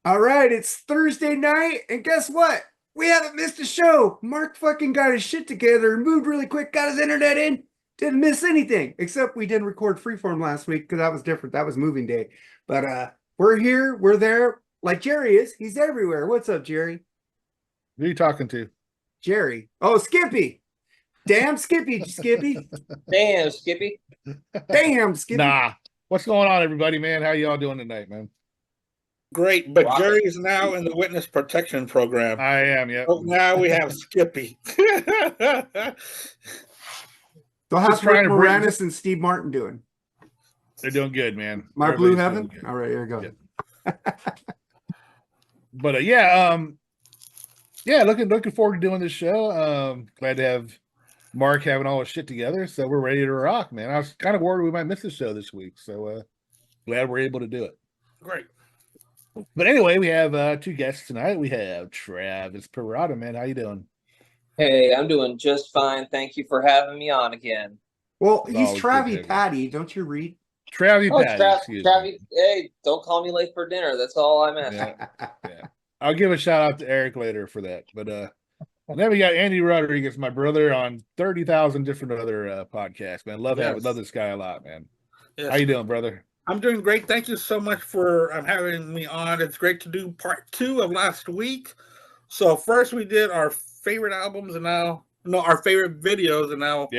All right, it's Thursday night, and guess what? We haven't missed a show. Mark fucking got his shit together and moved really quick, got his internet in, didn't miss anything. Except we didn't record Freeform last week because that was different. That was moving day. But we're here, we're there, like Jerry is. He's everywhere. What's up, Jerry? Who are you talking to? Jerry. Oh, Skippy. Damn Skippy, Skippy. Damn, Skippy. Damn Skippy. Nah. What's going on, everybody, man? How y'all doing tonight, man? Great, but Wow. Jerry is now in the witness protection program. I am, yeah. So now we have Skippy. So how's Just trying Rick to bring- Moranis and Steve Martin doing? They're doing good, man. My Blue Everybody's Heaven? doing good. All right, here we go. Yeah. But looking forward to doing this show. Glad to have Mark having all his shit together, so we're ready to rock, man. I was kind of worried we might miss the show this week, so glad we're able to do it. Great. But anyway, we have two guests tonight. We have Travis Perrotta, man. How you doing? Hey, I'm doing just fine. Thank you for having me on again. Well, It's he's always good to have Travie you. Patty, don't you read? Travie Oh, Patty, excuse me. Travis, hey, don't call me late for dinner. That's all I'm asking. Yeah. I'll give a shout out to Eric later for that. But and then we got Andy Rodriguez, my brother, on 30,000 different other podcasts, man. Love this guy a lot, man. Yes. How you doing, brother? I'm doing great. Thank you so much for having me on. It's great to do part 2 of last week. So first we did our favorite albums, and now our favorite videos, and now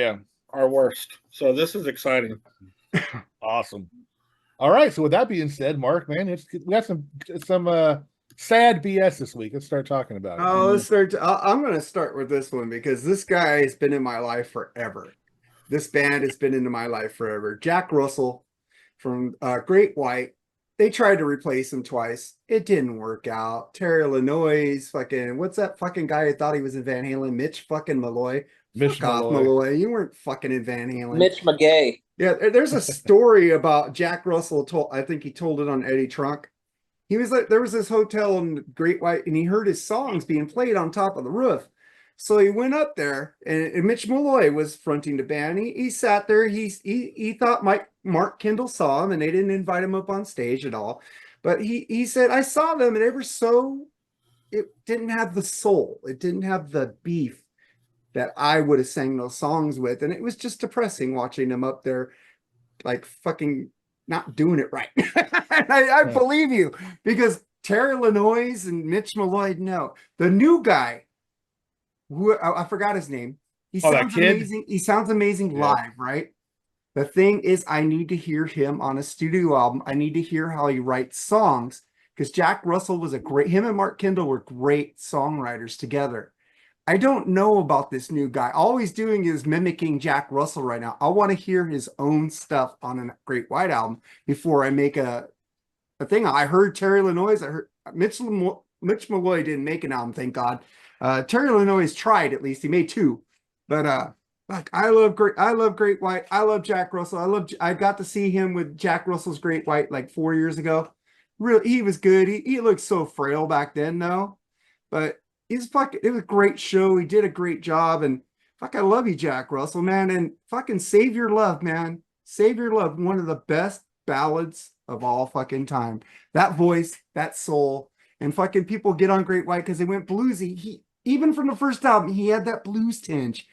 our worst. So this is exciting. Awesome. All right. So with that being said, Mark, man, we got some sad BS this week. Let's start talking about it. Oh, let's start. I'm going to start with this one because this guy has been in my life forever. This band has been into my life forever. Jack Russell from Great White. They tried to replace him twice. It didn't work out. Terry Illinois, fucking, what's that fucking guy who thought he was in Van Halen? Mitch fucking Malloy. Mitch Fuck off, Malloy. You weren't fucking in Van Halen. Mitch McGay. Yeah, there's a story about Jack Russell I think he told it on Eddie Trunk. He was like, there was this hotel in Great White, and he heard his songs being played on top of the roof. So he went up there, and Mitch Malloy was fronting the band. He sat there. He thought Mark Kendall saw him, and they didn't invite him up on stage at all. But he said, I saw them, and it didn't have the soul. It didn't have the beef that I would have sang those songs with. And it was just depressing watching them up there, like fucking not doing it right. And I believe you, because Terry Illinois and Mitch Malloy, no. The new guy, who I forgot his name. He sounds amazing. He sounds amazing live, right? The thing is, I need to hear him on a studio album. I need to hear how he writes songs, because Jack Russell was him and Mark Kendall were great songwriters together. I don't know about this new guy. All he's doing is mimicking Jack Russell right now. I want to hear his own stuff on a Great White album before I make a thing. I heard Terry Illinois. I heard Mitch Malloy didn't make an album, thank God. Terry Illinois tried, at least. He made 2. But I love Great White. I love Jack Russell. I got to see him with Jack Russell's Great White like 4 years ago. Really, he was good. He looked so frail back then, though. But it was a great show. He did a great job. And fuck, I love you, Jack Russell, man. And fucking Save Your Love, man. Save Your Love, one of the best ballads of all fucking time. That voice, that soul. And fucking people get on Great White because they went bluesy. Even from the first album, he had that blues tinge.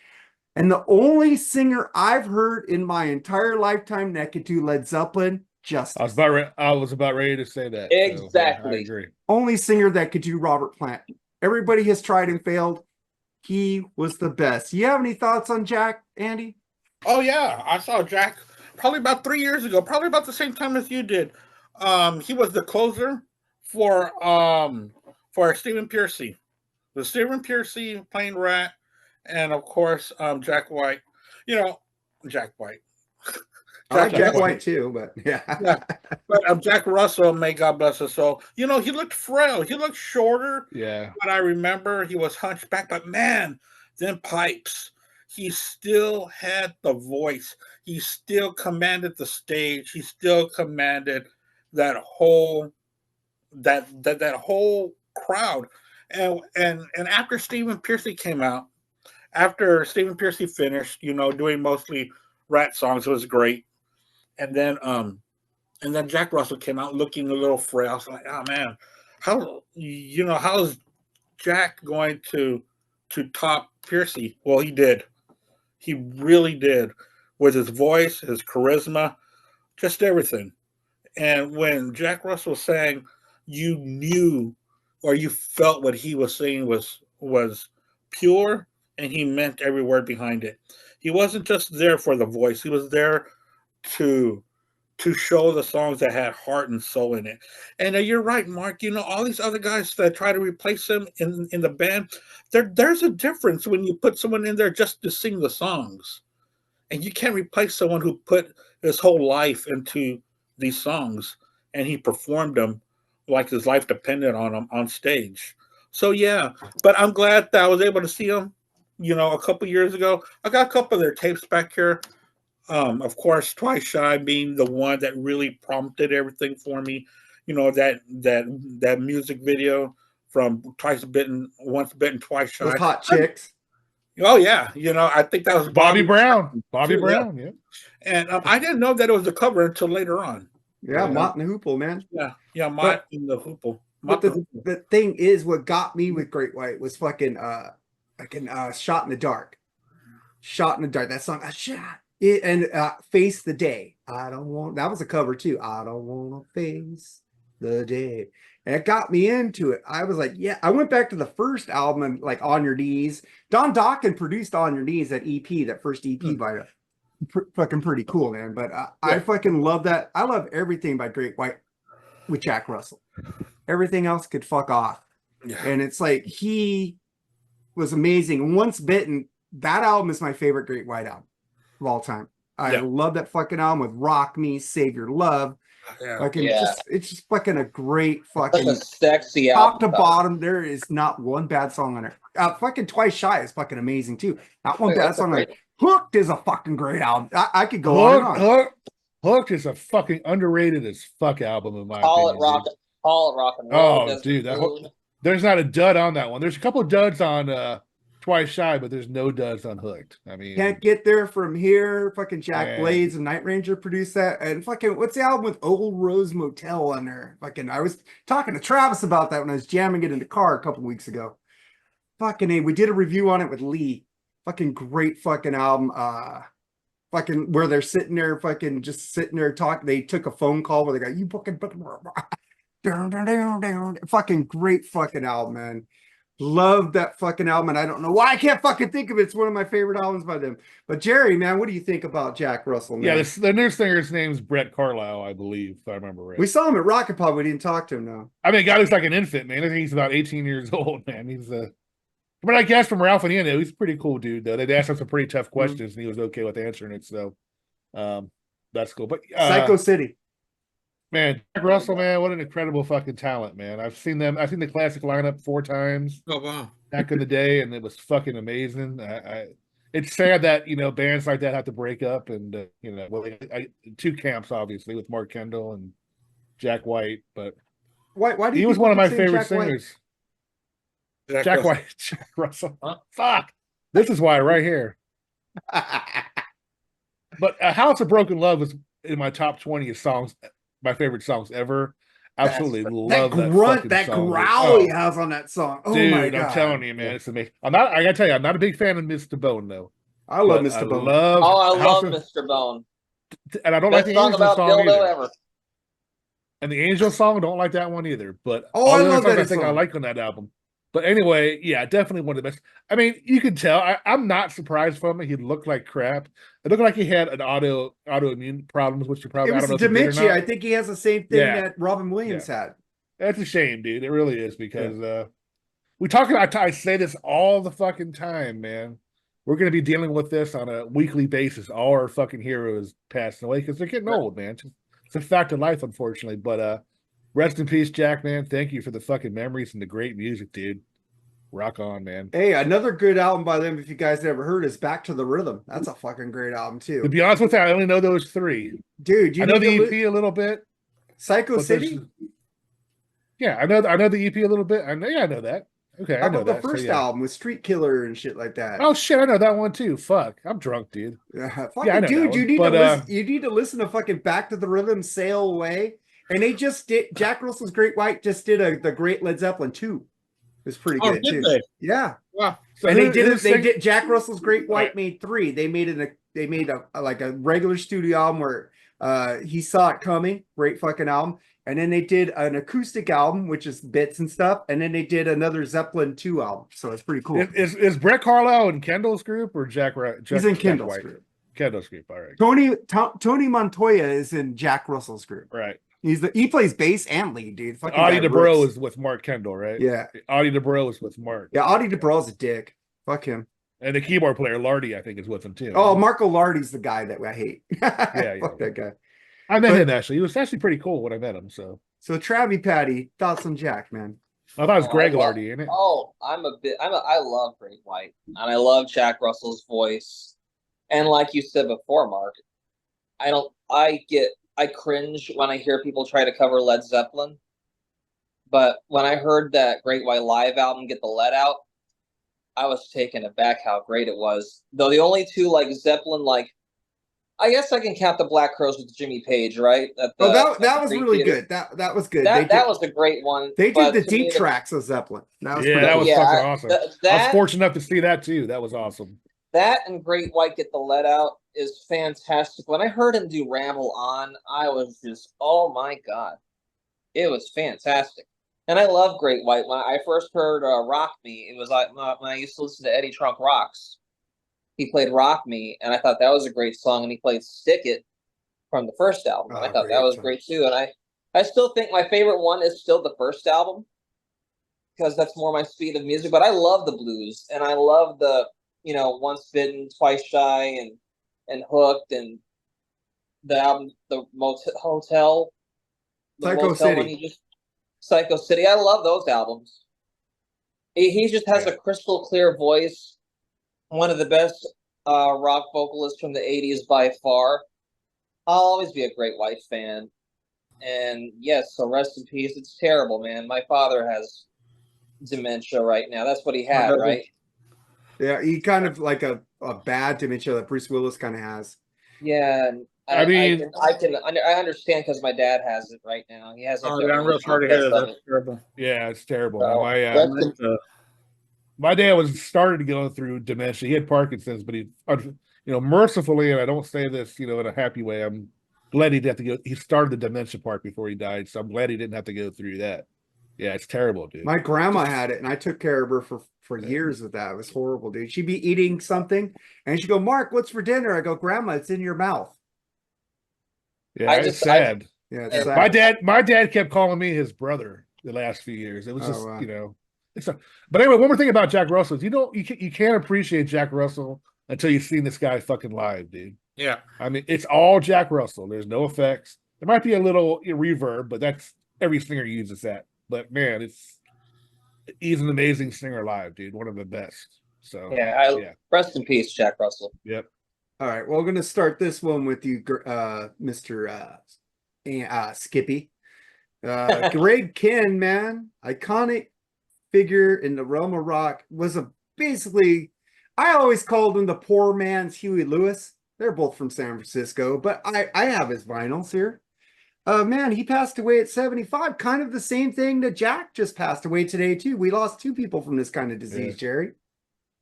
And the only singer I've heard in my entire lifetime that could do Led Zeppelin, Justice. I was about ready to say that. Exactly. So, I agree. Only singer that could do Robert Plant. Everybody has tried and failed. He was the best. You have any thoughts on Jack, Andy? Oh yeah, I saw Jack probably about 3 years ago, probably about the same time as you did. He was the closer for Stephen Piercy. The Stephen Piercy playing Rat, and of course Jack White. Jack White. I like Jack White too, but yeah. But Jack Russell, may God bless his soul. He looked frail. He looked shorter. Yeah. But I remember he was hunchback. But man, them pipes. He still had the voice. He still commanded the stage. He still commanded that whole whole crowd. And after Stephen Piercy came out, after Stephen Piercy finished, doing mostly Rat songs, it was great. And then Jack Russell came out looking a little frail. I was like, oh man, how is Jack going to top Piercy? Well, he did. He really did, with his voice, his charisma, just everything. And when Jack Russell sang, you knew or you felt what he was saying was pure, and he meant every word behind it. He wasn't just there for the voice; he was there to show the songs that had heart and soul in it. And you're right, Mark. All these other guys that try to replace him in the band, there's a difference when you put someone in there just to sing the songs, and you can't replace someone who put his whole life into these songs and he performed them like his life depended on him on stage. So yeah, but I'm glad that I was able to see him, a couple years ago. I got a couple of their tapes back here. Of course, Twice Shy being the one that really prompted everything for me. That music video from Twice Bitten, Once Bitten, Twice Shy. Those hot chicks. Oh yeah, I think that was Bobby Brown. Bobby too, Brown, yeah. And I didn't know that it was a cover until later on. Yeah, Mott and the Hoople, man. Yeah, Mott and the Hoople. But the thing is, what got me with Great White was fucking Shot in the Dark. Shot in the Dark. That song, I shot it, and Face the Day. That was a cover too. I don't want to face the day. And it got me into it. I was like, yeah. I went back to the first album and like On Your Knees. Don Dokken produced On Your Knees, that EP, that first EP by fucking pretty cool, man. But I fucking love that. I love everything by Great White with Jack Russell. Everything else could fuck off. Yeah. And it's like, he was amazing. Once Bitten, that album is my favorite Great White album of all time. I love that fucking album with Rock Me, Save Your Love. It's just fucking a great fucking sexy top to bottom. There is not one bad song on it. Fucking Twice Shy is fucking amazing too. Not one bad song on it. Hooked is a fucking great album. I could go on and on. Hooked is a fucking underrated as fuck album in my opinion. All at rock and roll. Oh, dude, there's not a dud on that one. There's a couple of duds on Twice Shy, but there's no duds on Hooked. I mean, Can't Get There From Here. Fucking Jack Blades and Night Ranger produced that. And fucking, what's the album with Old Rose Motel on there? Fucking, I was talking to Travis about that when I was jamming it in the car a couple weeks ago. Fucking, we did a review on it with Lee. Fucking great fucking album. Fucking where they're sitting there, fucking just sitting there talking. They took a phone call where they go, you fucking fucking great fucking album, man. Love that fucking album, and I don't know why I can't fucking think of it. It's one of my favorite albums by them. But Jerry, man, what do you think about Jack Russell, man? Yeah, the new singer's name's Brett Carlisle, I believe, if I remember right. We saw him at Rocket Pop. We didn't talk to him, though. I mean, guy looks like an infant, man. I think he's about 18 years old, man. He's but I guess from Ralph and Ian, he's a pretty cool dude, though. They asked him some pretty tough questions, and he was okay with answering it, so that's cool. But Psycho City. Man, Jack Russell, man, what an incredible fucking talent, man. I've seen the classic lineup 4 times. Oh wow. Back in the day, and it was fucking amazing. It's sad that bands like that have to break up, and 2 camps obviously with Mark Kendall and Jack White, but why do he was one of my favorite singers. Jack White, Jack Russell. Fuck, this is why right here. But House of Broken Love was in my top 20 of songs. My favorite songs ever. Absolutely love that grunt, that growl he has on that song. Oh dude, my God. I'm telling you, man, it's amazing. I gotta tell you, I'm not a big fan of Mr. Bone though. I love Mr. Bone. I love Mr. Bone. And I don't like the Angel song either. Ever. And the Angel song, I don't like that one either. But I love that. I think I like on that album. But anyway, yeah, definitely one of the best. I mean, you can tell. I'm not surprised from it. He looked like crap. It looked like he had an autoimmune problems, which you probably it was dementia. I think he has the same thing that Robin Williams had. That's a shame, dude. It really is because we talk about. I say this all the fucking time, man. We're going to be dealing with this on a weekly basis. All our fucking heroes passing away because they're getting old, man. It's a fact of life, unfortunately. But rest in peace, Jack, man. Thank you for the fucking memories and the great music, dude. Rock on, man. Hey, another good album by them, if you guys never heard, is Back to the Rhythm. That's a fucking great album, too. To be honest with you, I only know those 3. Dude, I know the EP a little bit. Psycho City? Yeah, I know the EP a little bit. I know that. Okay, I know that. The first album with Street Killer and shit like that. Oh, shit, I know that one, too. Fuck, I'm drunk, dude. Dude, you need to listen to fucking Back to the Rhythm, Sail Away. And they just did Jack Russell's Great White just did the Great Led Zeppelin 2. It was pretty Oh, good did too. they? Yeah. Wow. So And who- who's they sing- did Jack Russell's Great White Right. made 3. They made a like a regular studio album where he saw it coming, great fucking album. And then they did an acoustic album, which is bits and stuff, and then they did another Zeppelin 2 album. So it's pretty cool. Is Brett Carlisle in Kendall's group or Jack He's in Jack Kendall's White? group. Kendall's group, all right. Tony Montoya is in Jack Russell's group. Right. He plays bass and lead, dude. Fucking Audie guy DeBro rips. is with Mark Kendall, right? Yeah. Audie DeBro is with Mark. Yeah, Audie DeBro's a dick. Fuck him. And the keyboard player, Lardy, I think, is with him too. Oh, Marco Lardy's the guy that I hate. Yeah. Fuck that guy. I met but- him actually. He was actually pretty cool when I met him. So So Travie Patty, thoughts on Jack, man? I thought it was Oh, Greg I love- Lardy, ain't it? Oh, I love Great White, and I love Jack Russell's voice. And like you said before, Mark, I cringe when I hear people try to cover Led Zeppelin. But when I heard that Great White live album get the let out, I was taken aback how great it was. Though the only two like Zeppelin, like I guess I can count the Black Crows with Jimmy Page, right? That was really good. That was good. That was a great one. They but did the to me, deep tracks of Zeppelin. That was Yeah, pretty that cool. was Yeah, fucking awesome. I was that fortunate enough to see that too. That was awesome. That and Great White Get the Let Out is fantastic. When I heard him do Ramble On, I was just, oh my God. It was fantastic. And I love Great White. When I first heard Rock Me, it was like when I used to listen to Eddie Trunk Rocks. He played Rock Me, and I thought that was a great song. And he played Stick It from the first album. And I thought that was song. great too. And I still think my favorite one is still the first album because that's more my speed of music. But I love the blues, and I love the, Once Bitten, Twice Shy, and Hooked, and the album, the Hotel, the Psycho Motel City. when he just Psycho City. I love those albums. He just has a crystal clear voice. One of the best rock vocalists from the 80s by far. I'll always be a Great White fan. And yes, so rest in peace. It's terrible, man. My father has dementia right now. That's what he had, right? Yeah, he kind of like a bad dementia that Bruce Willis kind of has. Yeah, and I understand because my dad has it right now. He has. Oh, I'm real sorry to hear that. That's terrible. Yeah, it's terrible. So, My dad started to go through dementia. He had Parkinson's, but he, mercifully, and I don't say this, in a happy way. I'm glad he didn't have to go. He started the dementia part before he died, so I'm glad he didn't have to go through that. Yeah, it's terrible, dude. My grandma had it, and I took care of her for years with that. It was horrible, dude. She'd be eating something, and she'd go, "Mark, what's for dinner?" I go, "Grandma, it's in your mouth." Yeah, it's sad. Yeah, it's sad. My dad kept calling me his brother the last few years. It was just, wow. But anyway, one more thing about Jack Russell is you can't appreciate Jack Russell until you've seen this guy fucking live, dude. Yeah. I mean, it's all Jack Russell. There's no effects. There might be a little reverb, but that's every singer uses that. But man, he's an amazing singer live, dude. One of the best. So rest in peace, Jack Russell. Yep. All right, well, we're gonna start this one with you, Mr. Skippy. Greg Kihn, man, iconic figure in the realm of rock, was basically, I always called him the poor man's Huey Lewis. They're both from San Francisco, but I have his vinyls here. Man, he passed away at 75. Kind of the same thing that Jack just passed away today too. We lost 2 people from this kind of disease, Jerry.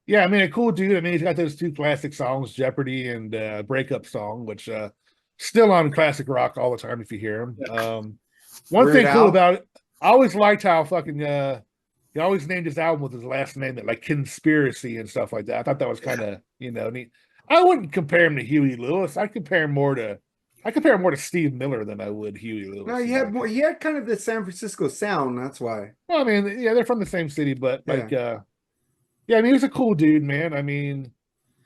Yeah, I mean, a cool dude. I mean, he's got those 2 classic songs, Jeopardy and Breakup Song, which still on classic rock all the time if you hear him. One thing cool about it, I always liked how fucking he always named his album with his last name, like Conspiracy and stuff like that. I thought that was kind of neat. I wouldn't compare him to Huey Lewis. I compare him more to Steve Miller than I would Huey Lewis. No, he had kind of the San Francisco sound. That's why. Well, I mean, yeah, they're from the same city, but I mean, he was a cool dude, man. I mean,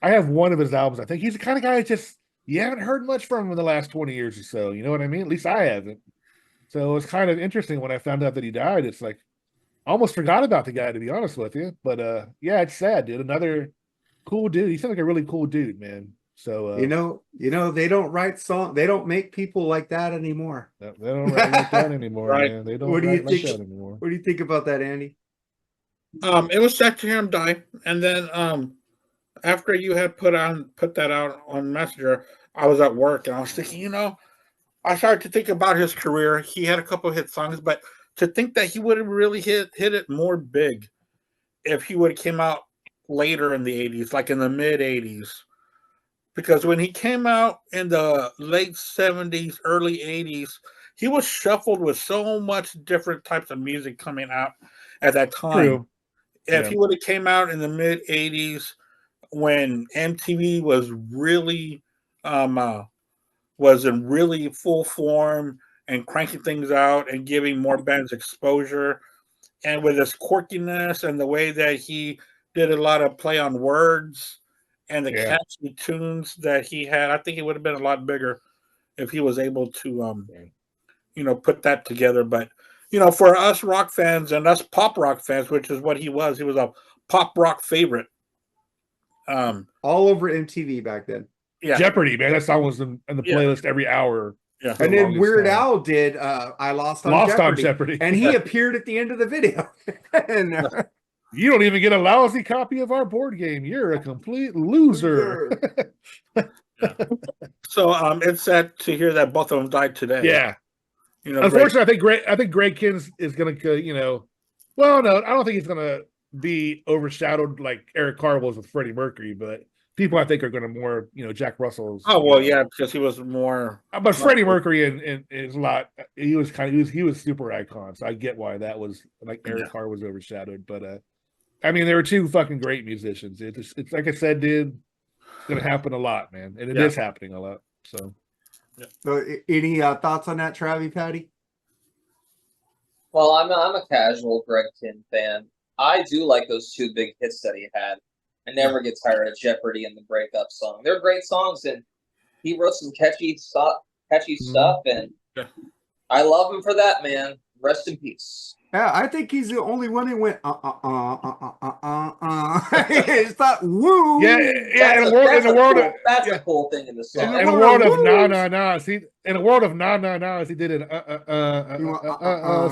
I have one of his albums. I think he's the kind of guy that you haven't heard much from him in the last 20 years or so. You know what I mean? At least I haven't. So it's kind of interesting when I found out that he died. It's like, I almost forgot about the guy, to be honest with you. But yeah, it's sad, dude. Another cool dude. He seemed like a really cool dude, man. So they don't write songs. They don't make people like that anymore. They don't write like that anymore, Right. man. They don't write like that anymore. What do you think about that, Andy? It was sad to hear him die, and then after you had put that out on Messenger, I was at work and I was thinking, I started to think about his career. He had a couple of hit songs, but to think that he would have really hit it more big if he would have came out later in the 80s, like in the mid 80s. Because when he came out in the late 70s, early 80s, he was shuffled with so much different types of music coming out at that time. True. If he would have came out in the mid 80s when MTV was really was in really full form and cranking things out and giving more bands exposure, and with his quirkiness and the way that he did a lot of play on words and the catchy tunes that he had, I think it would have been a lot bigger if he was able to put that together. But for us rock fans and us pop rock fans, which is what he was a pop rock favorite. All over MTV back then. Yeah. Jeopardy, man. That song was in the playlist every hour. Yeah. And then Weird Al did I Lost on Jeopardy. And he appeared at the end of the video. And you don't even get a lousy copy of our board game. You're a complete loser. So it's sad to hear that both of them died today. Yeah. Unfortunately, I think Greg Kins is going to, well, no, I don't think he's going to be overshadowed like Eric Carr was with Freddie Mercury, but people I think are going to more, Jack Russell's. Oh well, yeah, because he was more. But Freddie Mercury and is a lot. He was super icon, so I get why that was like Eric Carr was overshadowed. But I mean, there were two fucking great musicians. It's like I said, dude, it's going to happen a lot, man, and it is happening a lot. So, any thoughts on that, Travi, Patty? Well, I'm a casual Greg Kinn fan. I do like those two big hits that he had. I never get tired of Jeopardy and the breakup song. They're great songs, and he wrote some catchy stuff, and I love him for that, man. Rest in peace. Yeah, I think he's the only one who went It's not woo. Yeah. That's a cool thing in the song. In a world of nah, see, in a world of nah, he did it.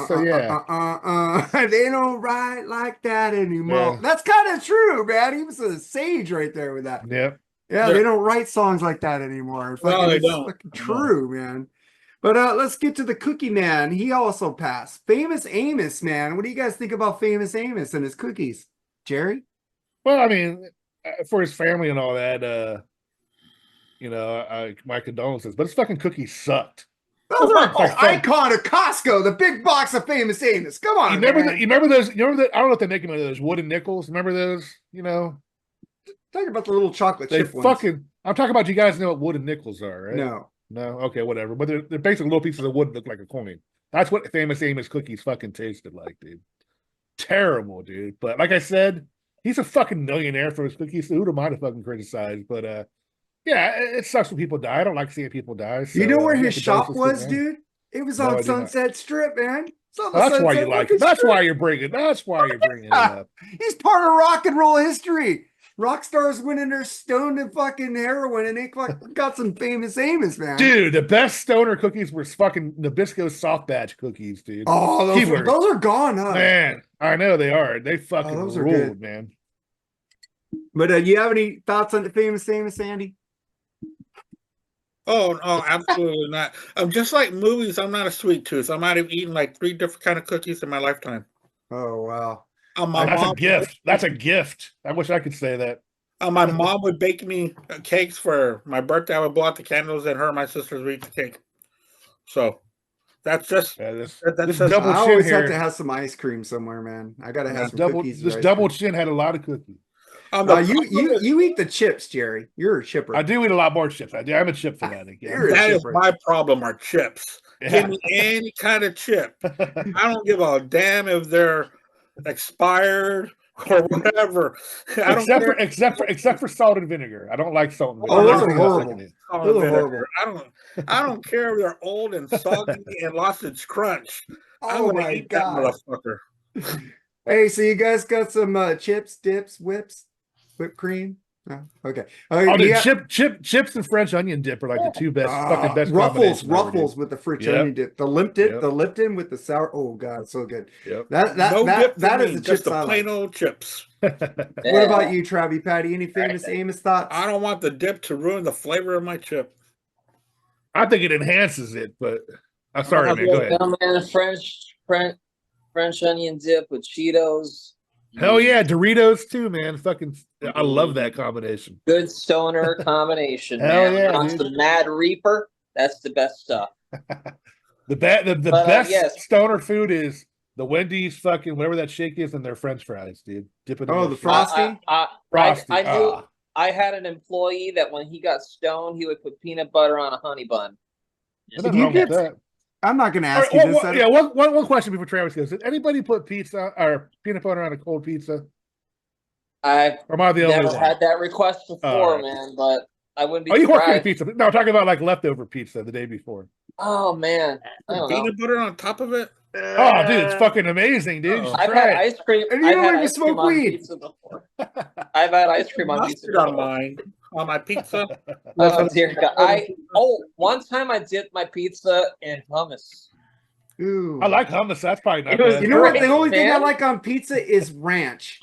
So yeah. They don't write like that anymore. Yeah. That's kind of true, man. He was a sage right there with that. Yep. Yeah, they don't write songs like that anymore. No, they don't. Fucking true, man. But let's get to the Cookie Man. He also passed. Famous Amos, man. What do you guys think about Famous Amos and his cookies? Jerry? Well, I mean, for his family and all that, my condolences. But his fucking cookies sucked. Those are icon of Costco, the big box of Famous Amos. Come on, you remember those? You remember I don't know if they make them out of those wooden nickels. Remember those? Talking about the little chocolate chip ones. I'm talking about, you guys know what wooden nickels are, right? No, okay, whatever. But they're basically little pieces of wood that look like a coin. That's what Famous Amos cookies fucking tasted like, dude. Terrible, dude. But like I said, he's a fucking millionaire for his cookies, so who am I to fucking criticize? But yeah, it sucks when people die. I don't like seeing people die. So, you know where his shop was, dude? It was on Sunset Strip, man. That's why you like it. That's why you're bringing it up. He's part of rock and roll history. Rock stars went in there stoned and fucking heroin, and they got some Famous Amos, man. Dude, the best stoner cookies were fucking Nabisco soft batch cookies, dude. Oh, those are gone, huh? Man, I know they are. They fucking those ruled, are good, man. But you have any thoughts on the Famous Amos, Andy? Oh, absolutely not. Just like movies, I'm not a sweet tooth. I might have eaten like 3 different kind of cookies in my lifetime. Oh, wow. That's a gift. That's a gift. I wish I could say that. My mom would bake me cakes for my birthday. I would blow out the candles, and her and my sisters would eat the cake. So that's just this double. I always have to have some ice cream somewhere, man. I gotta have some cookies. This double chin had a lot of cookies. You eat the chips, Jerry. You're a chipper. I do eat a lot more chips. I'm a chip fanatic. Yeah. That is my problem. Are chips? Yeah. Give me any kind of chip. I don't give a damn if they're expired or whatever. Except for salt and vinegar. I don't like salt and vinegar. Oh, those are horrible. I don't care if they're old and soggy and lost its crunch. Oh my god, motherfucker. Hey, so you guys got some chips, dips, whipped cream? Oh, okay. Chips and French onion dip are like the two best fucking best Ruffles with the French onion dip. The Lipton with the sour. Oh god, so good. Yep. That is the just chips. The plain old chips. What about you, Travi Patty? Any Famous Amos thoughts? I don't want the dip to ruin the flavor of my chip. I think it enhances it, but I'm sorry, man. Go ahead. Man, French onion dip with Cheetos. Hell yeah, Doritos too, man. Fucking, I love that combination. Good stoner combination, Hell man. yeah, On dude. some Mad Reaper, that's the best stuff. The best yes. stoner food is the Wendy's fucking whatever that shake is and their French fries, dude. Dip it in Oh, that the shit. Frosty? Frosty. I knew I had an employee that when he got stoned, he would put peanut butter on a honey bun. There's nothing You wrong with get- that. I'm not going to All ask right, you this. yeah, one question before Travis goes. Did anybody put pizza or peanut butter on a cold pizza? I've Or am I the only never one? had that request before, right. man, but I wouldn't be Oh, you work surprised. pizza? No, I'm talking about like leftover pizza the day before. Oh man, I don't know. Peanut butter on top of it. Oh, dude, it's fucking amazing, dude. You should I've try had it. ice cream. And you I've don't had even ice smoke cream on weed. pizza before. I've had ice cream on pizza Mustard on before. mine, on my pizza. Oh dear God! One time I dipped my pizza in hummus. Ooh. I like hummus. That's probably not It was bad. You know what? great, The only thing I man. like on pizza is ranch.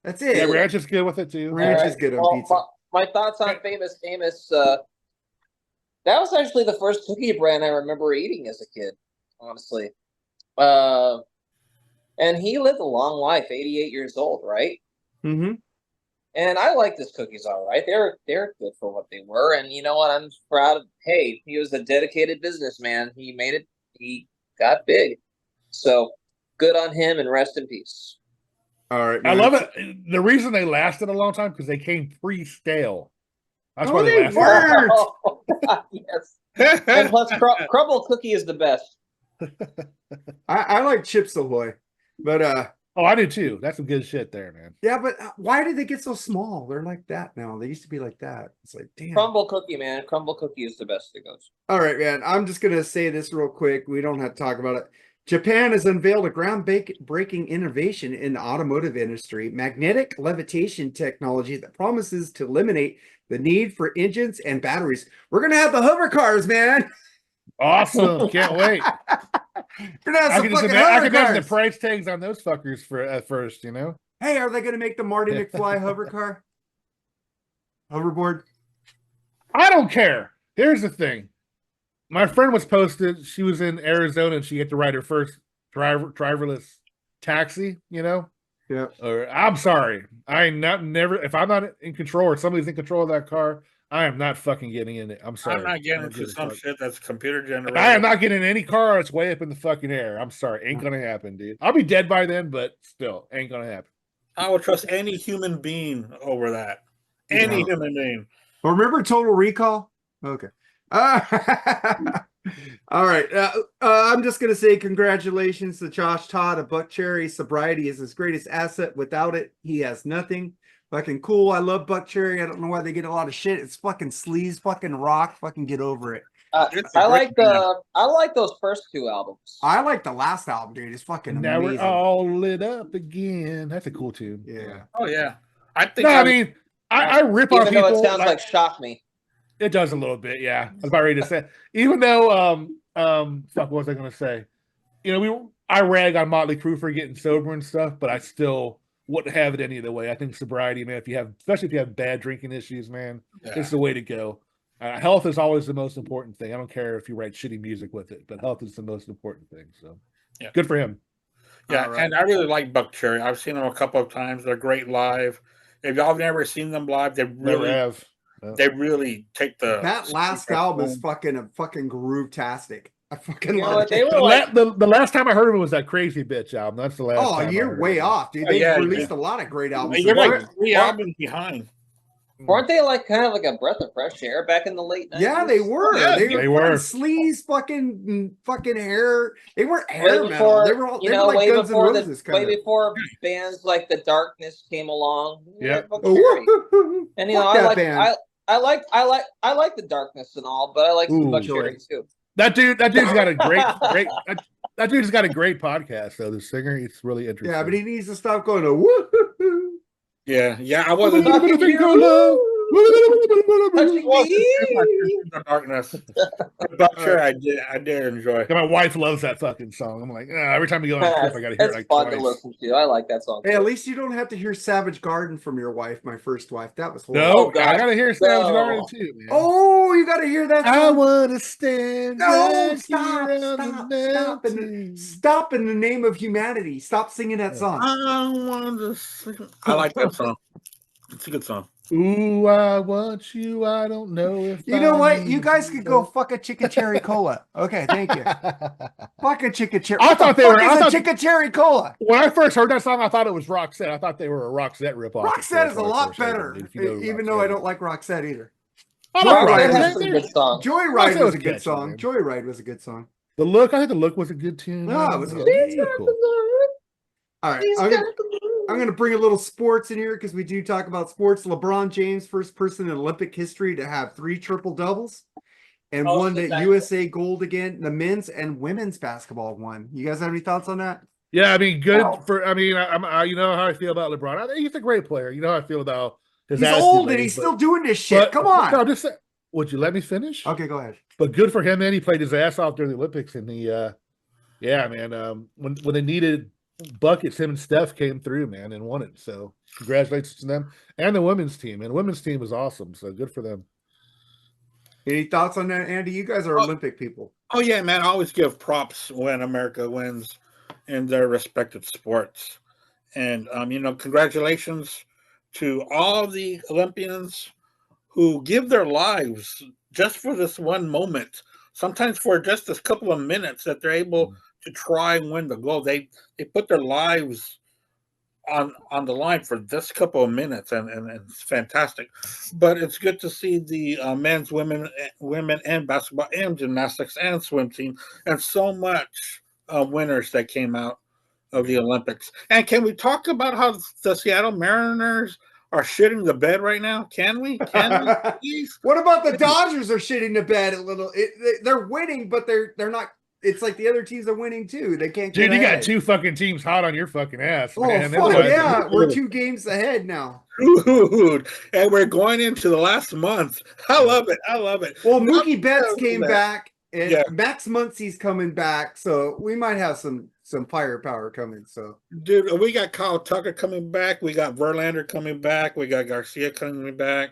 That's it. Yeah, ranch is good with it too. Ranch All is good on well, pizza. My thoughts on famous Amos. That was actually the first cookie brand I remember eating as a kid. Honestly, and he lived a long life, 88 years old, right? Mm-hmm. And I like his cookies all right. They're good for what they were. And you know what? I'm proud of. Hey, he was a dedicated businessman. He made it. He got big. So good on him, and rest in peace. All right, I man. love it. The reason they lasted a long time because they came pre-stale. That's Oh, why they lasted. were. Oh, yes. And plus, crumble cookie is the best. I like Chips Ahoy, but Oh, I do too. That's some good shit there, man. yeah, but why did they get so small? They're like that now. They used to be like that. It's like, damn. Crumble cookie, man. Crumble cookie is the best that goes. All right, man. I'm just gonna say this real quick. We don't have to talk about it. Japan has unveiled a groundbreaking innovation in the automotive industry, magnetic levitation technology that promises to eliminate the need for engines and batteries. We're gonna have the hover cars, man. Awesome. Can't wait. We're gonna have I some can just fucking I hover can imagine the cars. price tags on those fuckers for at first, you know? Hey, are they gonna make the Marty McFly hover car? Hoverboard? I don't care. Here's the thing. My friend was posted, she was in Arizona and she had to ride her first driverless taxi, you know? Yeah. Or I'm sorry. If I'm not in control or somebody's in control of that car, I am not fucking getting in it. I'm sorry. I'm not getting I don't into give a some fuck. shit that's computer generated. I am not getting in any car that's way up in the fucking air. I'm sorry. Ain't gonna happen, dude. I'll be dead by then, but still, ain't gonna happen. I would trust any human being over that. Any human being. Well, remember Total Recall? Okay. All right. I'm just going to say congratulations to Josh Todd of Buck Cherry. Sobriety is his greatest asset. Without it, he has nothing. Fucking cool. I love Buck Cherry. I don't know why they get a lot of shit. It's fucking sleaze, fucking rock. Fucking get over it. I like those first two albums. I like the last album, dude. It's fucking Now amazing. we're all lit up again. That's a cool tune. Yeah. Oh yeah. I think No, I mean, I rip on Even though people. it sounds like Shock Me. It does a little bit, yeah. I was about ready to say. Even though, fuck, what was I going to say? You know, I rag on Motley Crue for getting sober and stuff, but I still wouldn't have it any other way. I think sobriety, man, especially if you have bad drinking issues, man, it's the way to go. Health is always the most important thing. I don't care if you write shitty music with it, but health is the most important thing. So, yeah, good for him. Yeah, right. And I really like Buck Cherry. I've seen them a couple of times. They're great live. If y'all have never seen them live, they really have. They really take that last album is fucking groove-tastic. I fucking love it. The last time I heard of it was that Crazy Bitch album. That's the last time. Oh, you're way off, dude. They released a lot of great albums. You're like 3 albums behind. Weren't they like kind of like a breath of fresh air back in the late 90s? Yeah, they were. Yeah, they were sleaze, fucking hair. They weren't hair metal. They were all, they were like way Guns N' before Roses way before bands like The Darkness came along. Yeah. And you know, I like The Darkness and all, but I like Buck Cherry too. That dude's got a great that dude's got a great podcast though. The singer, it's really interesting. Yeah, but he needs to stop going to woo. Yeah, I wasn't. Touching me. The darkness. But sure, I did enjoy. My wife loves that fucking song. I'm like, every time we go on a trip, I gotta hear it It's like fun twice. to listen to. I like that song. Hey, too. at least you don't have to hear Savage Garden from your wife, my first wife. That was No, horrible. Oh, God. I gotta hear Savage No. Garden too, man. Oh, you got to hear that I song. wanna stand. No, right stop, here on the stop, mountain. stop in the name of humanity. Stop singing that song. I want to sing. I like that song. It's a good song. Ooh, I want you. I don't know if You know I what? You need guys you, could go but- fuck a chicken cherry cola. Okay, thank you. Fuck a chicken cherry. I What the thought they fuck were- is I a thought- chicken cherry cola? When I first heard that song, I thought it was Roxette. I thought they were a Roxette ripoff. Roxette is a lot better, even though I don't like Roxette either. I like Joyride Roxette has Roxette. some good songs. Joyride Roxette was was a good catchy, song. man. Joyride was a good song. The Look, I think The Look was a good tune. No, it was Yeah, okay. cool. All right, I'm gonna bring a little sports in here because we do talk about sports. LeBron James, first person in Olympic history to have 3 triple doubles, and Oh, won shit, the that- USA gold again. The men's and women's basketball won. You guys have any thoughts on that? Yeah, I mean, good Wow. for. I mean, you know how I feel about LeBron. I think he's a great player. You know how I feel about his. He's attitude old and lately, he's but- still doing this shit. Come on. No, I'm just saying. Would you let me finish? Okay, go ahead. But good for him, man. He played his ass off during the Olympics, and yeah, man. When they needed buckets, him and Steph came through, man, and won it. So congratulations to them and the women's team. And the women's team was awesome. So good for them. Any thoughts on that, Andy? You guys are Olympic people. Oh yeah, man! I always give props when America wins in their respective sports, and congratulations to all the Olympians who give their lives just for this one moment. Sometimes for just a couple of minutes that they're able to try and win the gold. They put their lives on the line for this couple of minutes, and it's fantastic. But it's good to see the men's, women, and basketball and gymnastics and swim team, and so much winners that came out of the Olympics. And can we talk about how the Seattle Mariners are shitting the bed right now? Can we? Can we, please? What about the Dodgers are shitting the bed a little? They're winning, but they're not. It's like the other teams are winning too. They can't. Dude, get you got ahead. 2 fucking teams hot on your fucking ass. Oh Man. fuck That's yeah! We're 2 games ahead now. Dude, and we're going into the last month. I love it. I love it. Well, Mookie Betts came that. back, and Yeah. Max Muncy's coming back, so we might have some firepower coming. So, Dude, we got Kyle Tucker coming back. We got Verlander coming back. We got Garcia coming back.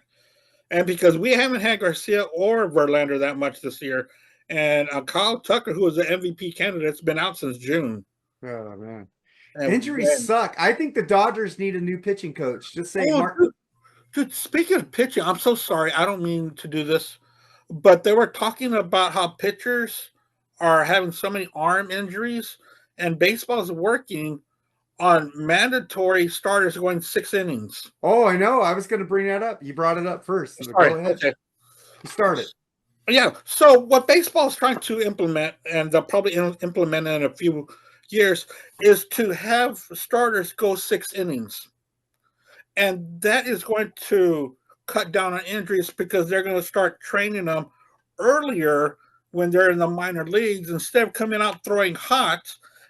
And because we haven't had Garcia or Verlander that much this year, and Kyle Tucker, who was the MVP candidate, has been out since June. oh man, And injuries man, suck. I think the Dodgers need a new pitching coach. Just saying, Oh, Mark. dude, speaking of pitching, I'm so sorry. I don't mean to do this, but they were talking about how pitchers are having so many arm injuries, and baseball is working on mandatory starters going 6 innings. Oh, I know. I was going to bring that up. You brought it up first. So Sorry, go ahead. okay. You started. Yeah. So what baseball is trying to implement, and they'll probably implement in a few years, is to have starters go 6 innings. And that is going to cut down on injuries because they're going to start training them earlier when they're in the minor leagues instead of coming out throwing hot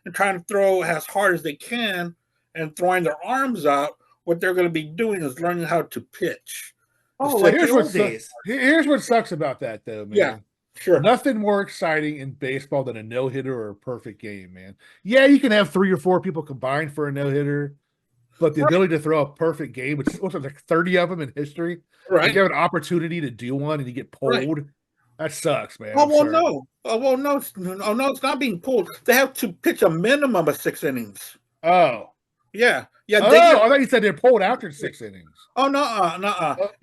and trying to throw as hard as they can and throwing their arms out. What they're going to be doing is learning how to pitch. Oh, So like here's the what old su- days. Here's what sucks about that, though, man. Yeah, sure. Nothing more exciting in baseball than a no-hitter or a perfect game, man. Yeah, you can have 3 or 4 people combined for a no-hitter, but the ability to throw a perfect game, which what's it, like 30 of them in history, Right. you have an opportunity to do one and you get pulled. Right. That sucks, man. Oh, I'm well, sorry. no. Oh, well, no. No, it's not being pulled. They have to pitch a minimum of 6 innings. Oh. Yeah. Yeah. Oh, They I thought you said they're pulled after 6 innings. Oh, no.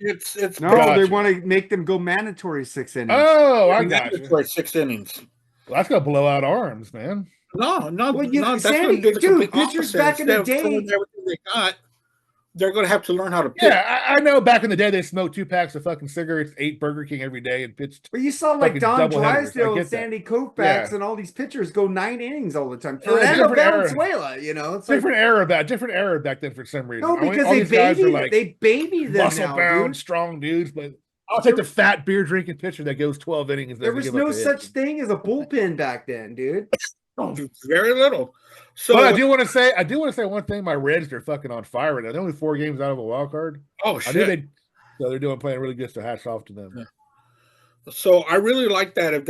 It's No, Gotcha. they want to make them go mandatory 6 innings. Oh, I got you. mandatory 6 innings. Well, that's going to blow out arms, man. No, Well, that's Sandy, going to do the dude, complete pitchers opposite. back in the Instead of throwing day- everything they got, they're going to have to learn how to pitch. Yeah, I know back in the day they smoked 2 packs of fucking cigarettes, ate Burger King every day, and pitched. But you saw like fucking Don double headers. I Drysdale and get that. Sandy Koufax Yeah. and all these pitchers go 9 innings all the time. Yeah, Fernando different era. Valenzuela, you know, it's like Different era back then for some reason. no, All because these guys are like they baby them muscle now, bound, dude. strong dudes, but I'll take the fat beer drinking pitcher that goes 12 innings. There was no such thing as a bullpen back then, dude. Very little. So, But I do want to say one thing. My Reds are fucking on fire right now. They're only 4 games out of a wild card. oh, I shit. knew So they're playing really good. So hats off to them. Yeah. So I really like that. If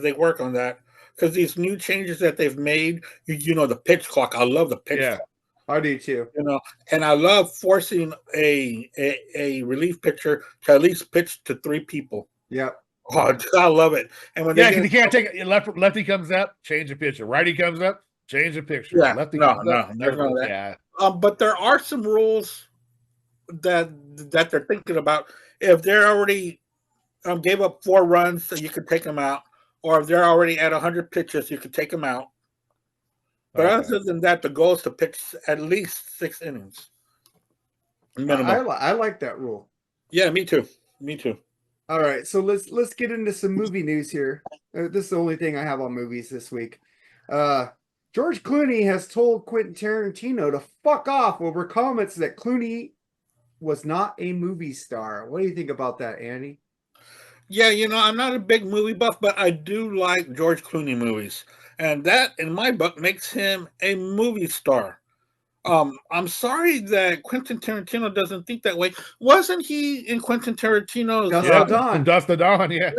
they work on that, because these new changes that they've made, the pitch clock. I love the pitch clock. I do too. And I love forcing a relief pitcher to at least pitch to 3 people. Yep. Oh, I love it. And when because you can't take it. Lefty comes up, change the pitcher. Righty comes up, change the picture. Yeah, Lefty no, comes no, up, there's none of that. Yeah. But there are some rules that they're thinking about. If they're already gave up 4 runs, so you could take them out, or if they're already at 100 pitches, you could take them out. But other than that, the goal is to pitch at least 6 innings. I like that rule. Yeah, me too. Me too. All right, so let's get into some movie news here. This is the only thing I have on movies this week. George Clooney has told Quentin Tarantino to fuck off over comments that Clooney was not a movie star. What do you think about that, Andy? Yeah, I'm not a big movie buff, but I do like George Clooney movies. And that, in my book, makes him a movie star. I'm sorry that Quentin Tarantino doesn't think that way. Wasn't he in Quentin Tarantino's Dust Till Dawn? From Dust to Dawn, yeah.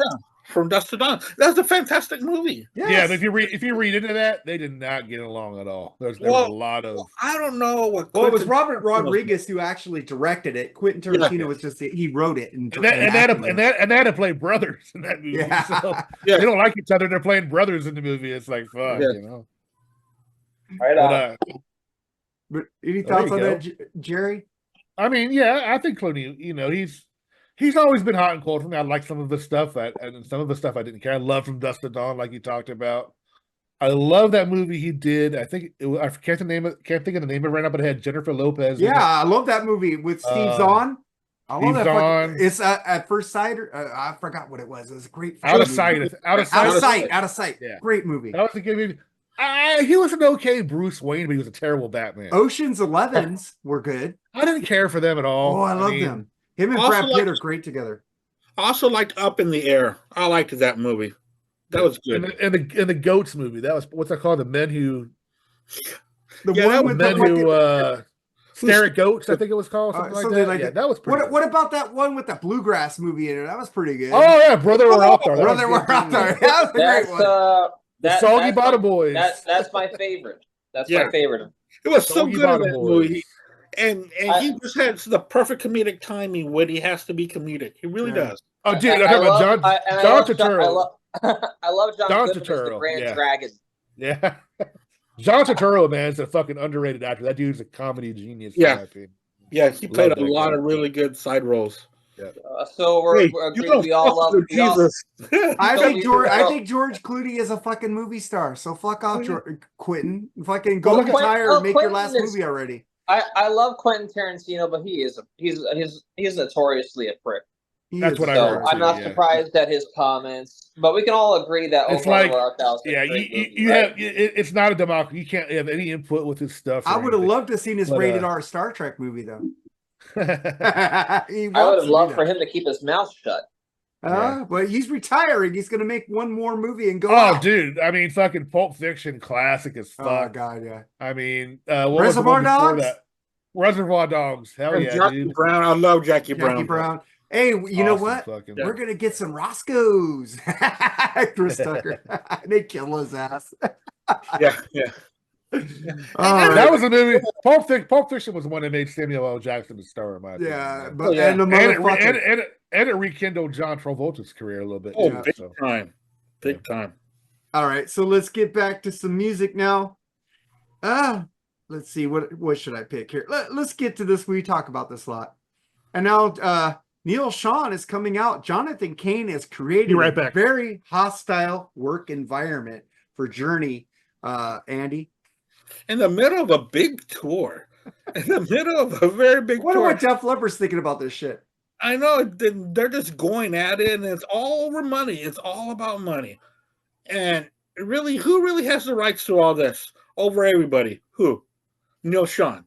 From Dust to Dawn? That's a fantastic movie. Yes. Yeah, but if you read into that, they did not get along at all. There was a lot of. I don't know what. Well, it was Robert Rodriguez who actually directed it. Quentin Tarantino was just he wrote it and they had to play brothers in that movie. Yeah. So they don't like each other. They're playing brothers in the movie. It's like fuck, Right on. But any thoughts on that, Jerry? I mean, yeah, I think Clooney. He's always been hot and cold for me. I like some of the stuff, and some of the stuff I didn't care. I love From Dusk to Dawn, like you talked about. I love that movie he did. I think I can't think of the name of it right now, but it had Jennifer Lopez. Yeah, I love that movie with Steve Zahn. I love that. Zahn. It's at first sight. I forgot what it was. It was a great. Out of sight. Out of sight. Yeah. Great movie. That was a good movie. He was an okay Bruce Wayne, but he was a terrible Batman. Ocean's 11s were good. I didn't care for them at all. Oh, I love them. Him and Brad Pitt are great together. I also liked Up in the Air. I liked that movie. That was good. And the Goats movie. That was what's that called? The Men Who. Stare at Goats. I think it was called something like that. That was pretty. What about that one with the bluegrass movie in it? That was pretty good. Oh yeah, Brother We're Out There. Brother We're Out There. That was a great one. The Soggy Bottom Boys. That's my favorite. That's my favorite. It was so good in that movie. And he just has the perfect comedic timing when he has to be comedic. He really does. Oh, dude, I'm talking about John Turturro. I love John Goodman as the Turturro, Grand Dragon. Yeah. John Turturro, man, is a fucking underrated actor. That dude's a comedy genius. Yeah. He played a lot of really good side roles. Yeah. So we all love Jesus. I think George Clooney is a fucking movie star. So fuck off, Quentin. Fucking go retire and make your last movie already. I love Quentin Tarantino, but he's notoriously a prick. That's what I heard. I'm not surprised at his comments, but we can all agree that it's like, it's not a democracy. You can't have any input with his stuff. I would have loved to have seen his rated R Star Trek movie though. I would have loved for him to keep his mouth shut. But he's retiring. He's going to make one more movie and go. Oh, dude! I mean, fucking Pulp Fiction, classic as fuck. Oh God, yeah. I mean, Reservoir Dogs. Reservoir Dogs. Hell yeah, Jackie dude. Brown. I love Jackie Brown. Hey, you know what? We're gonna get some Roscoe's. Chris Tucker. They kill his ass. Yeah. That was a movie. Pulp Fiction was the one that made Samuel L. Jackson the star, in my opinion. Yeah, but and the motherfucker. And it rekindled John Travolta's career a little bit. Oh, big time. All right, so let's get back to some music now. Let's see what should I pick here. Let's get to this. We talk about this a lot, and now Neil Sean is coming out. Jonathan Cain has created a very hostile work environment for Journey. Andy, in the middle of a big tour, in the middle of a very big tour. Wonder what Def Leppard's thinking about this shit. I know they're just going at it, and it's all over money. It's all about money, and really, who really has the rights to all this over everybody? Who? Neil Sean.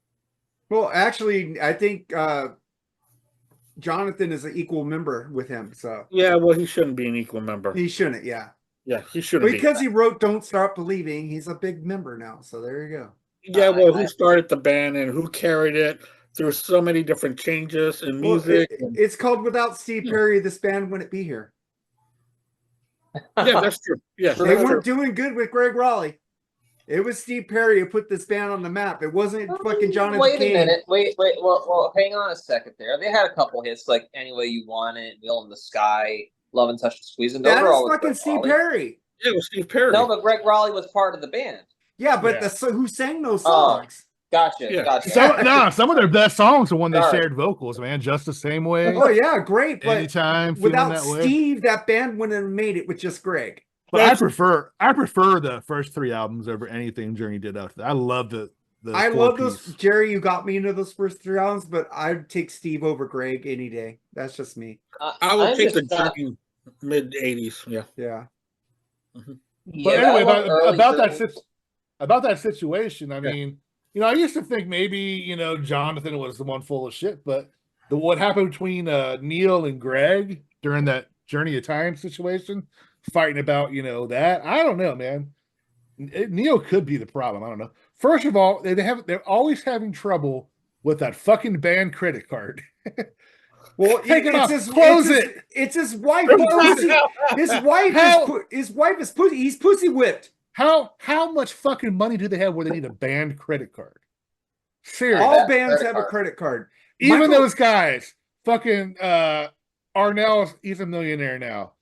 Well, actually, I think Jonathan is an equal member with him. So yeah, well, he shouldn't be an equal member. He shouldn't. Yeah. Yeah, he shouldn't because he wrote "Don't Stop Believing." He's a big member now. So there you go. Yeah, well, who started the band and who carried it? through so many different changes in Well, music. it's called Without Steve Perry, this band wouldn't be here. Yeah, that's true. Yes, They that's weren't true. doing good with Greg Raleigh. It was Steve Perry who put this band on the map. It wasn't fucking Jonathan Wait a Cain. minute. Wait. Well, hang on a second there. They had a couple hits like Any Way You Want It, Wheel in the Sky, Love and Touch and Squeeze. And those That are is all with fucking Greg Steve Raleigh. Perry. Yeah, it was Steve Perry. No, but Greg Raleigh was part of the band. Yeah, but Yeah. who sang those Oh. songs? Gotcha. Yeah. Gotcha. Some of their best songs are when they Sorry. shared vocals, man. Just the Same Way. Oh yeah, great. But Anytime, Feeling without That Way. Steve, that band wouldn't have made it with just Greg. But I prefer the first 3 albums over anything Journey did after that. I love I love those, four-piece. Jerry. You got me into those first 3 albums, but I'd take Steve over Greg any day. That's just me. I would I'm take the just not- Journey mid '80s. Yeah. Yeah. But Yeah, anyway, I love early about that situation, I Yeah. mean, I used to think maybe, Jonathan was the one full of shit, but what happened between Neil and Greg during that Journey of Time situation, fighting about, that, I don't know, man. Neil could be the problem. I don't know. First of all, they're always having trouble with that fucking band credit card. Well, Take it off. It's his wife. His wife is pussy. He's pussy whipped. How much fucking money do they have where they need a band credit card? Seriously. All bands have a credit card. Even those guys. Fucking Arnell, he's a millionaire now.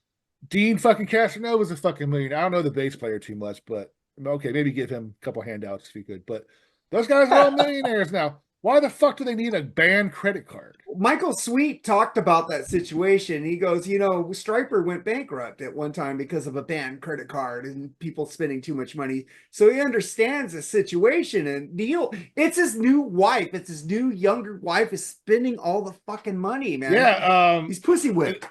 Dean fucking Casanova's a fucking millionaire. I don't know the bass player too much, but okay, maybe give him a couple handouts if you could. But those guys are all millionaires now. Why the fuck do they need a band credit card? Michael Sweet talked about that situation. He goes, Stryper went bankrupt at one time because of a band credit card and people spending too much money. So he understands the situation. And Neil, it's his new wife. It's his new younger wife is spending all the fucking money, man. Yeah. He's pussy whipped.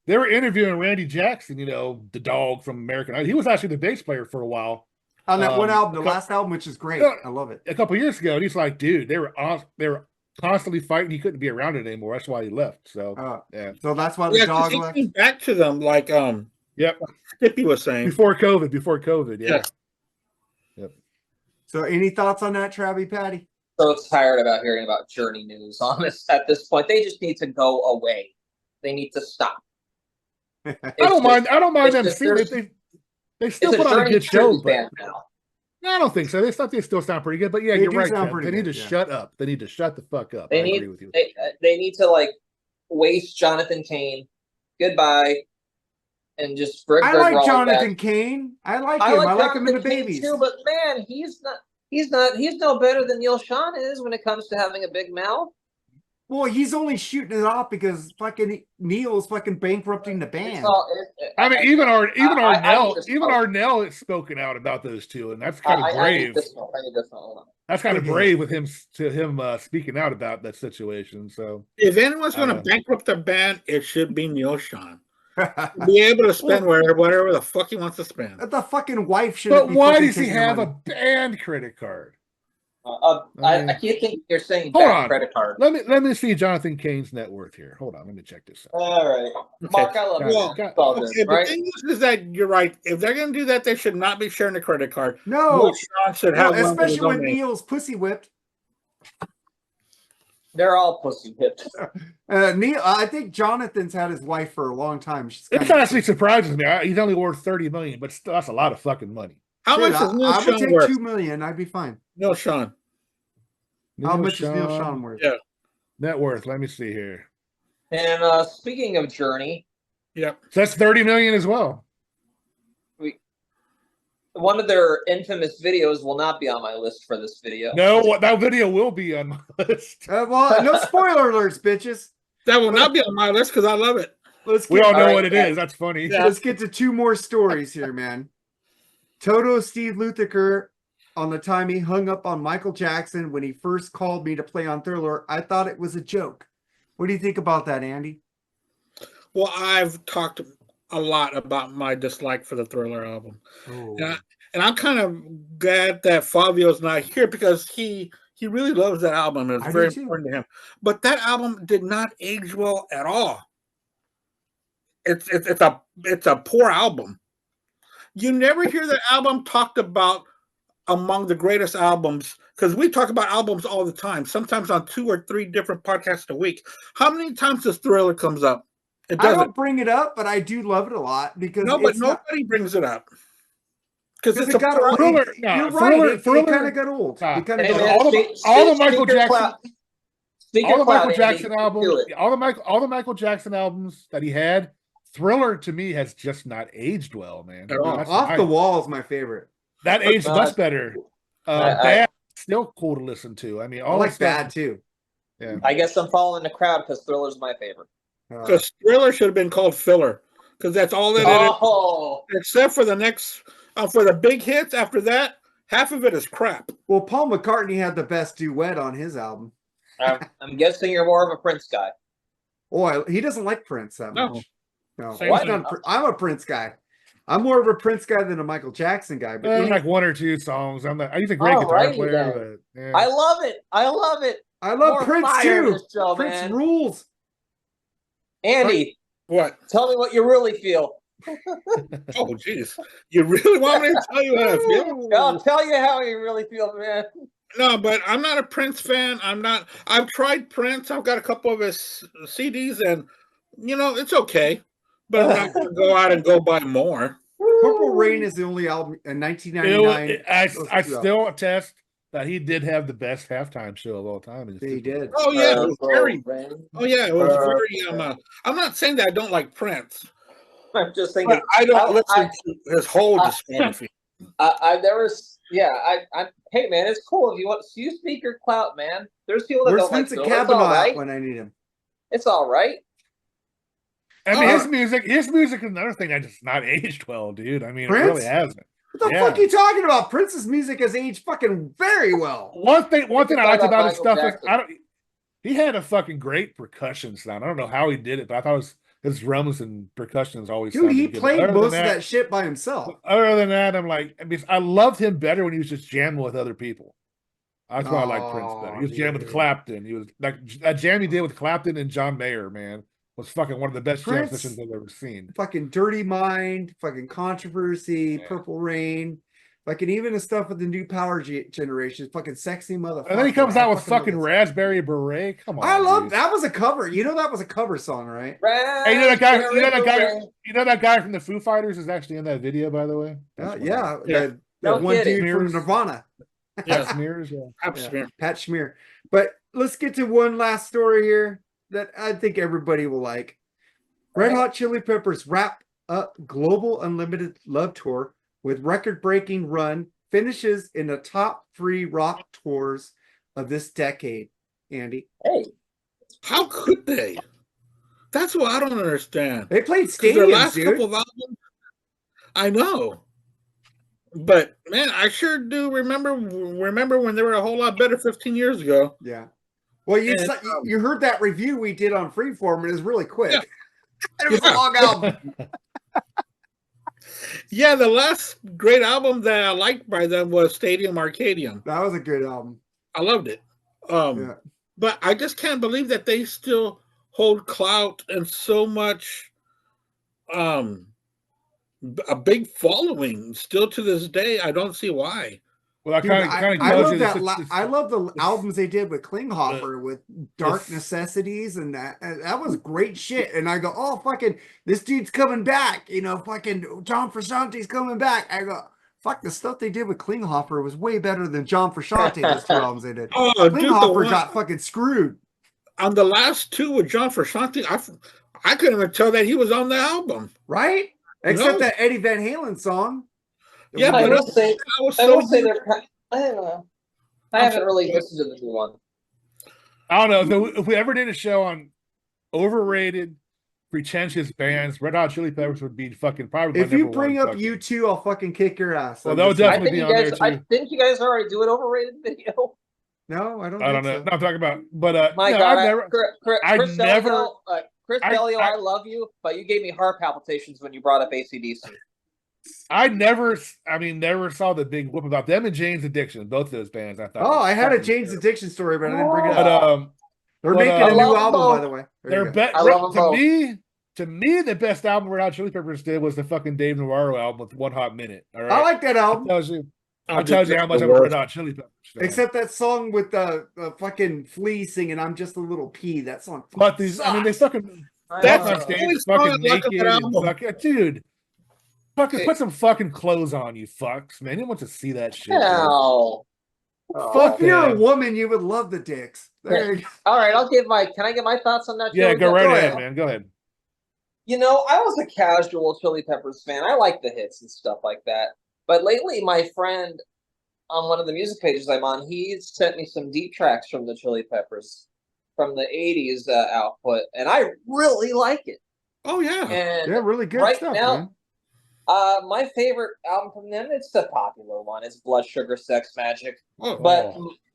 They were interviewing Randy Jackson, the dog from American Idol. He was actually the bass player for a while. On that one album, the last album, which is great. I love it. A couple years ago, and he's like, dude, they were constantly fighting. He couldn't be around it anymore. That's why he left. So yeah. So that's why the dog he left. came back to them like Yep. Skippy was saying. Before COVID, yeah. Yep. So any thoughts on that, Travis Patty? So tired about hearing about Journey news on this at this point. They just need to go away. They need to stop. I don't mind them seeing they still put on a good show, but now. No, I don't think so. They still sound pretty good, but yeah, you're right. They need to shut up. They need to shut the fuck up. I agree with you. They need to waste Jonathan Cain. Goodbye, and just bring. I like Jonathan Cain. I like him. I like him in the Babies too. But man, he's no better than Neil Sean is when it comes to having a big mouth. Well, he's only shooting it off because fucking Neil's fucking bankrupting the band. I mean, even Arnell has spoken out about those two, and that's kind of brave. That's kind of brave with him speaking out about that situation. So, if anyone's going to bankrupt a band, it should be Neil Sean. Be able to spend whatever the fuck he wants to spend. The fucking wife should. But why does he have a band credit card? I can't think you're saying credit card. Let me see Jonathan Cain's net worth here. Hold on, let me check this out. All right, Mark, I love you. The thing is that you're right. If they're going to do that, they should not be sharing a credit card. No, Sean should have one, especially when Neil's pussy whipped. They're all pussy whipped. Neil, I think Jonathan's had his wife for a long time. It actually surprises me. He's only worth $30 million, but that's a lot of fucking money. How much is Neil Sean worth? I would take $2 million. I'd be fine. Neil Sean. How much is Neil Sean worth? Yeah. Net worth. Let me see here. And speaking of Journey, so that's $30 million as well. One of their infamous videos will not be on my list for this video. No, that video will be on my list. Well, no spoiler alerts, bitches. That will not be on my list because I love it. We all know what it is. That's funny. Yeah. Let's get to 2 more stories here, man. Toto Steve Lukather, on the time he hung up on Michael Jackson when he first called me to play on Thriller, I thought it was a joke. What do you think about that, Andy? Well, I've talked a lot about my dislike for the Thriller album. Oh. And I'm kind of glad that Fabio's not here because he really loves that album. It's very important to him. But that album did not age well at all. It's a poor album. You never hear that album talked about among the greatest albums, because we talk about albums all the time, sometimes on 2 or 3 different podcasts a week. How many times does Thriller comes up? It I doesn't. don't bring it up, but I do love it a lot because No, but it's not. nobody brings it up. Because Because it's it got old. Thriller, You're no, right. Thriller- It Thriller- kind of got old. Ah. It kind of Hey, got man, old. all the Michael speak your Jackson- clout. Speak all your the clout, Michael Andy. Jackson Do albums, it. all the Michael Jackson albums that he had, Thriller to me has just not aged well, man. At all. That's Off my- the Wall is my favorite. that aged Uh, much better. Bad, still cool to listen to. I mean, I all like that stuff- Bad too. Yeah. I guess I'm following the crowd because Thriller's my favorite. Because Thriller should have been called Filler, because that's all that it is. Oh, Except for the next, for the big hits. After that, half of it is crap. Well, Paul McCartney had the best duet on his album. I'm guessing you're more of a Prince guy. Oh, he doesn't like Prince that No. much. No, Same I'm a Prince guy. I'm more of a Prince guy than a Michael Jackson guy. But like 1 or 2 songs. He's a great guitar Alrighty player. But, yeah. I love it. I love it. I love More Prince fire in too. this show, Prince man. rules. Andy, What? tell me what you really feel. Oh, jeez. You really want me to tell you how I feel? I'll tell you how you really feel, man. No, but I'm not a Prince fan. I've tried Prince. I've got a couple of his CDs, and it's okay. But I'm not going to go out and go buy more. Purple Rain is the only album in 1999. I still attest that he did have the best halftime show of all time. He did. Oh yeah, it was very. Man. Oh yeah, it was very. I'm not saying that I don't like Prince, I'm just thinking. but I don't listen to his whole discography. I've never. Yeah, hey, man, it's cool if you want. You speak your clout, man. There's people that Where's don't like Vincent Thriller. It's all Kavanaugh right. when I need him? It's all right. I mean, his music is another thing that just not aged well, dude. I mean, Prince? it really hasn't. What the fuck are you talking about? Prince's music has aged fucking very well. One thing I liked about his stuff is Jackson. he had a fucking great percussion sound. I don't know how he did it, but I thought his drums and percussions always Dude, sounded he good. played Other most than of that shit by himself. Other than that, I loved him better when he was just jamming with other people. That's why I like Prince better. He was jamming with Clapton. He was like that jam he did with Clapton and John Mayer, man, was fucking one of the best jam Prince- sessions I've ever seen. Fucking Dirty Mind, fucking Controversy, Yeah. Purple Rain, fucking even the stuff with the new Power Generation, fucking Sexy Motherfucker. And then he comes out with fucking love Raspberry Beret. Come on, I love dude. that was a cover. You know that was a cover song, right? Hey, you know that guy from the Foo Fighters is actually in that video, by the way. Yeah, Yeah. the Don't one get it. dude from Smears. Nirvana. Yeah, Smears, yeah. Smear. Pat Schmear. But let's get to one last story here that I think everybody will like. Red Hot Chili Peppers wrap up Global Unlimited Love Tour with record-breaking run, finishes in the top 3 rock tours of this decade. Andy, Hey, How could they? That's what I don't understand. they played 'Cause their stadiums, last dude. couple of albums, I know, but man, I sure do remember when they were a whole lot better 15 years ago. Yeah. Well, And, you heard that review we did on Freeform, and it was really quick. Yeah. It was a Yeah. long album. Yeah, the last great album that I liked by them was Stadium Arcadium. That was a good album. I loved it. Yeah. But I just can't believe that they still hold clout and so much a big following still to this day. I don't see why. Well, Dude, I love the albums they did with Klinghoffer with Dark Necessities, and that was great shit. And I go, oh fucking, this dude's coming back, fucking John Frusciante's coming back. I go, fuck, the stuff they did with Klinghoffer was way better than John Frusciante. Those 2 albums they did. Oh, dude, Klinghoffer got fucking screwed. On the last 2 with John Frusciante, I couldn't even tell that he was on the album. Right? Except No. that Eddie Van Halen song. Yeah, I but will say, I was I so will say they're. I don't know. I haven't really listened to the new one. I don't know. So if we ever did a show on overrated, pretentious bands, Red Hot Chili Peppers would be fucking probably. If you bring up U2, I'll fucking kick your ass. Well, I'm that would just I saying. definitely think be you on guys. there too. Didn't you guys already do an overrated video? No, I don't. I don't know. think so. No, I'm talking about, but My no, God, I've never. Chris never- Delio, Chris I- Delio, I- I love you, but you gave me heart palpitations when you brought up ACDC. I never saw the big whoop about them and Jane's Addiction. Both of those bands, I thought. Oh, were I had a fucking Jane's terrible. Addiction story, but I didn't bring it But up. They're but, making I a new love album, both. by the way. There they're you go. I love them both. to me, the best album Red Hot Chili Peppers did was the fucking Dave Navarro album with One Hot Minute. All right, I like that album. tells you. I'll tell you how much I'm a Red Hot Chili Peppers fan. Except that song with the fucking flea singing "I'm Just a Little Pea." That song. But these, I mean, they fucking That's on the stage, only song fucking I like on naked that and album. fucking, dude. Fucking put some fucking clothes on, you fucks, man. You want to see that shit? No. Well, if you're a them. woman, you would love the Dicks. There you go. All right, can I get my thoughts on that? Yeah, Chili go right Peppers? ahead, man. Go ahead. You know, I was a casual Chili Peppers fan. I like the hits and stuff like that. But lately, my friend on one of the music pages I'm on, he sent me some deep tracks from the Chili Peppers from the 80s output, and I really like it. Oh yeah. And Yeah, really good right stuff, now, man. my favorite album from them, it's the popular one. It's Blood Sugar Sex Magic. Oh,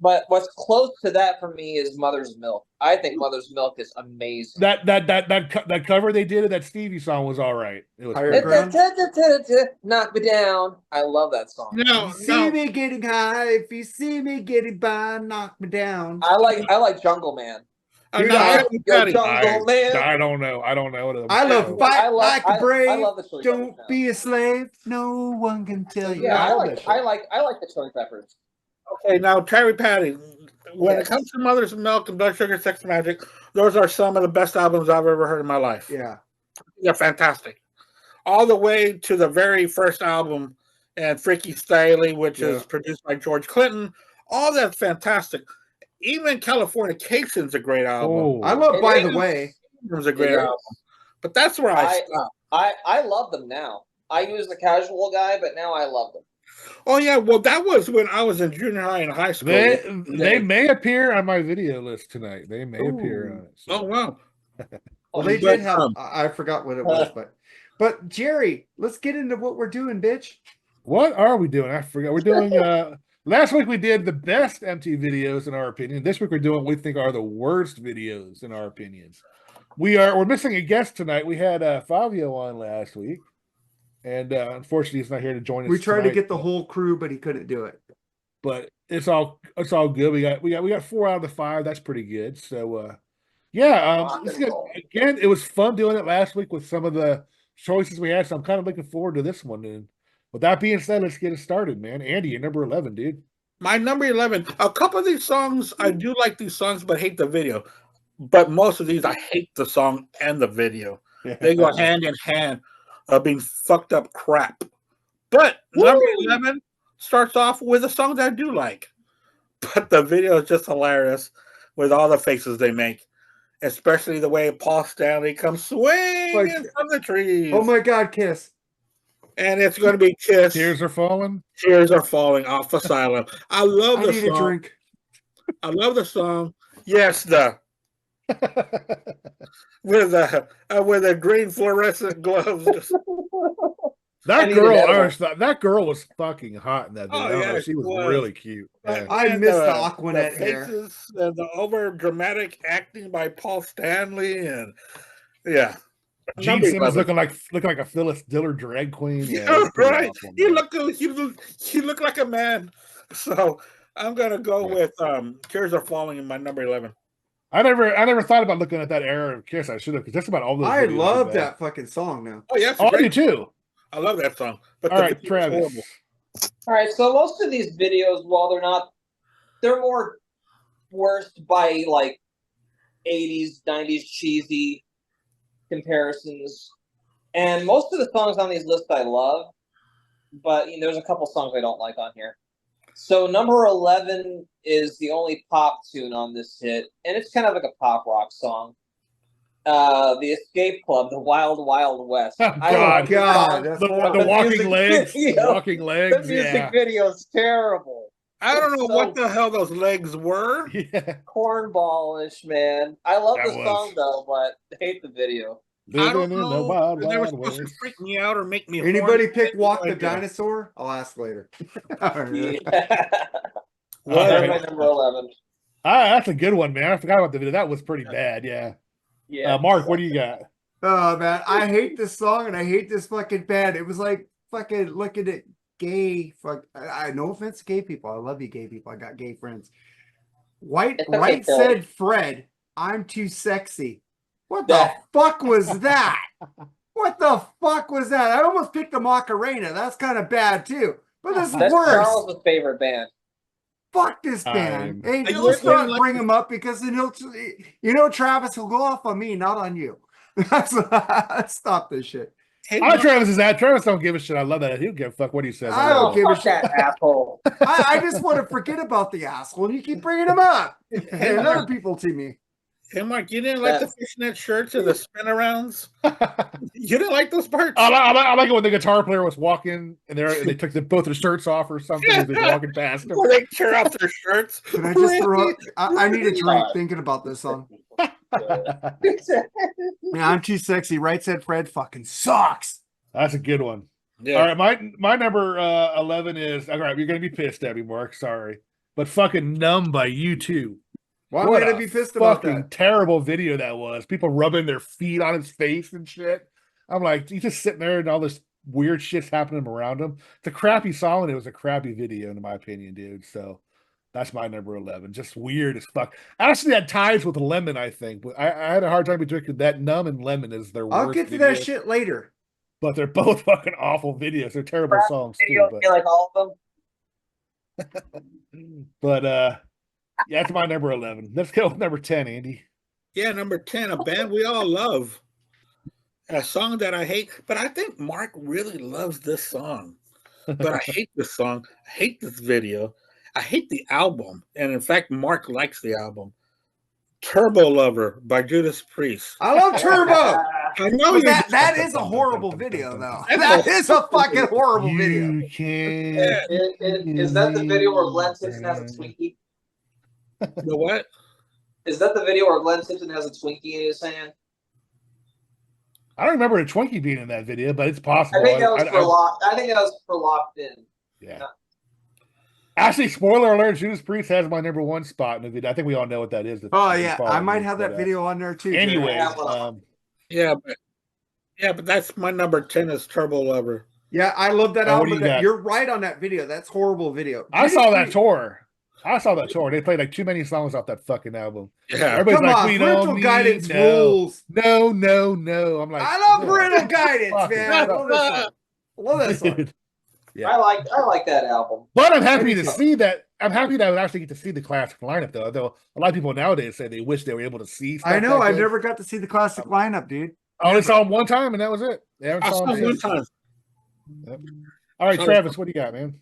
But what's close to that for me is Mother's Milk. I think Mother's Milk is amazing. That cover they did of that Stevie song was all right. It was Higher pretty Ground. good. Knock me down. I love that song. no, You see me getting high, if you see me getting by, knock me down. I like Jungle Man. Dude, now, Yo, Jungle Man. I don't know. I don't know. I love I fight love- like a brave. I love the Chili Peppers Don't now. be a slave. No one can tell you. Yeah, I love like that shit. I like the Chili Peppers. Okay, now Terry Patty, when it Yes. comes to Mother's Milk and Blood Sugar Sex Magic, those are some of the best albums I've ever heard in my life. Yeah. They're fantastic. All the way to the very first album and Freaky Styley, which is produced by George Clinton. All that's fantastic. Even Californication's a great album. Oh, I love It By is. the Way. It was a great It is. album. But that's where I stop. I love them now. I was the casual guy, but now I love them. Oh yeah, well that was when I was in junior high and high school. they may appear on my video list tonight. They may appear on it. So. Oh wow. Well, they But, did have. I forgot what it was, but Jerry, let's get into what we're doing, bitch. What are we doing? I forgot. We're doing. Last week we did the best MTV videos in our opinion. This week we're doing what we think are the worst videos in our opinions. We're missing a guest tonight. We had Fabio on last week, and unfortunately he's not here to join us. We tried tonight, to get the whole crew, but he couldn't do it. but it's all good. We got 4 out of the 5. That's pretty good. So yeah, it's good. Again, it was fun doing it last week with some of the choices we had. So I'm kind of looking forward to this one. And with that being said, let's get it started, man. Andy, you're number 11, dude. My number 11. A couple of these songs, I do like these songs, but hate the video. But most of these, I hate the song and the video. They go hand in hand of being fucked up crap. But number 11 starts off with a song that I do like. But the video is just hilarious with all the faces they make. Especially the way Paul Stanley comes swinging from the trees. Oh my God, Kiss. And it's going to be Kiss. Tears are falling. Tears are falling off Asylum. I love the need song. a drink. I love the song. Yes, with the green fluorescent gloves. That girl was fucking hot in that video. Oh, yeah, she was was. really cute. Yeah. I And miss the Aquanet the hair. faces and the over dramatic acting by Paul Stanley, and yeah, Gene Simmons looking like a Phyllis Diller drag queen. Yeah, yeah, right. Awesome, He looked like a man. So I'm gonna go with Tears Are Falling in my number 11. I never thought about looking at that era of Kiss. I should have, because just about all those. I videos love are bad. that fucking song now. Oh yes, Oh, I do too. I love that song. But All the right, video is Travis. horrible. All right, so most of these videos, while they're more worst by like 80s, 90s cheesy comparisons. And most of the songs on these lists I love, but there's a couple songs I don't like on here. So number 11 is the only pop tune on this hit, and it's kind of like a pop rock song. The Escape Club, the Wild Wild West. Oh, God. That's The walking legs. The walking legs. The music video is terrible. I don't know So- what the hell those legs were. Yeah. Cornballish, man. I love That the was. song though, but I hate the video. I don't Living in the know. wild, They were wild supposed to west. freak me out or make me. Anybody horny. pick Walk the No idea. Dinosaur? I'll ask later. Yeah. All That's right. my number 11. That's a good one, man. I forgot about the video. That was pretty bad. Yeah. Yeah. Mark, what do you got? Oh man, I hate this song and I hate this fucking band. It was like fucking looking at gay I no offense to gay people. I love you, gay people. I got gay friends. White It's okay, White Phil. said Fred, I'm too sexy. What the fuck was that? What the fuck was that? I almost picked the Macarena. That's kind of bad too. But this is That's worse. Charles' favorite band. Fuck this band. Hey, You let's didn't not like bring him up because then Travis will go off on me, not on you. Stop this shit. Hey, I like Mark, Travis's that. Travis don't give a shit. I love that. He'll give a fuck what he says. I love don't it. give a Fuck shit. that asshole. I just want to forget about the asshole, and you keep bringing him up. Hey, And Mark. other people to me. hey, Mark, you didn't like the fishnet shirts or the spin-arounds? I You didn't like those parts? like it when the guitar player was walking and they took both their shirts off or something as they're walking past him. Or they tear off their shirts. Can I just throw up? I need a drink thinking about this song. Man, I'm too sexy. Right said Fred fucking sucks. That's a good one. Yeah. All right, my number 11 is all right. You're gonna be pissed at me, Mark. Sorry, but fucking "Numb" by U2. Why am I What gonna a be pissed about fucking that? terrible video that was. People rubbing their feet on his face and shit. I'm like, he's just sitting there and all this weird shit's happening around him. It's a crappy song and it was a crappy video, in my opinion, dude. So that's my number 11. Just weird as fuck. Actually, that ties with Lemon, I think. But I had a hard time between that "Numb" and "Lemon" is their worst. I'll get to video, that shit later. but they're both fucking awful videos. They're terrible Crap songs Video, too. you like all of them? But yeah, that's my number 11. Let's go with number 10, Andy. Yeah, number 10, a band we all love. A song that I hate, but I think Mark really loves this song. But I hate this song. I hate this video. I hate the album. And in fact, Mark likes the album. Turbo Lover by Judas Priest. I love Turbo. I know But you. that is a horrible video, though. That is a fucking horrible video. You can't. Is that the video where Glenn Simpson has a Twinkie? The what? Is that the video where Glenn Simpson has a Twinkie in his hand? I don't remember a Twinkie being in that video, but it's possible. I think that was for Locked In. Yeah. Actually, spoiler alert: Judas Priest has my number 1 spot in the video. I think we all know what that is. Oh yeah, I might have that video on there too. Anyway, Yeah, but that's my number 10 is Turbo Lover. Yeah, I love that And what do album. you got? You're right on that video. That's horrible video. I saw that tour. They played like too many songs off that fucking album. Yeah. Everybody's Come like, on, we parental don't need guidance no. rules. No. I'm like, I love no. parental guidance, Fuck man. it. I love this song. I love that song. Dude. Yeah. I like that album. But I'm happy Me to too. see that. I'm happy that I would actually get to see the classic lineup, though. Although a lot of people nowadays say they wish they were able to see. Stuff I know. that I've good. never got to see the classic lineup, dude. I only saw him one time, and that was it. I saw him one time. Yep. All right, Travis, what do you got, man?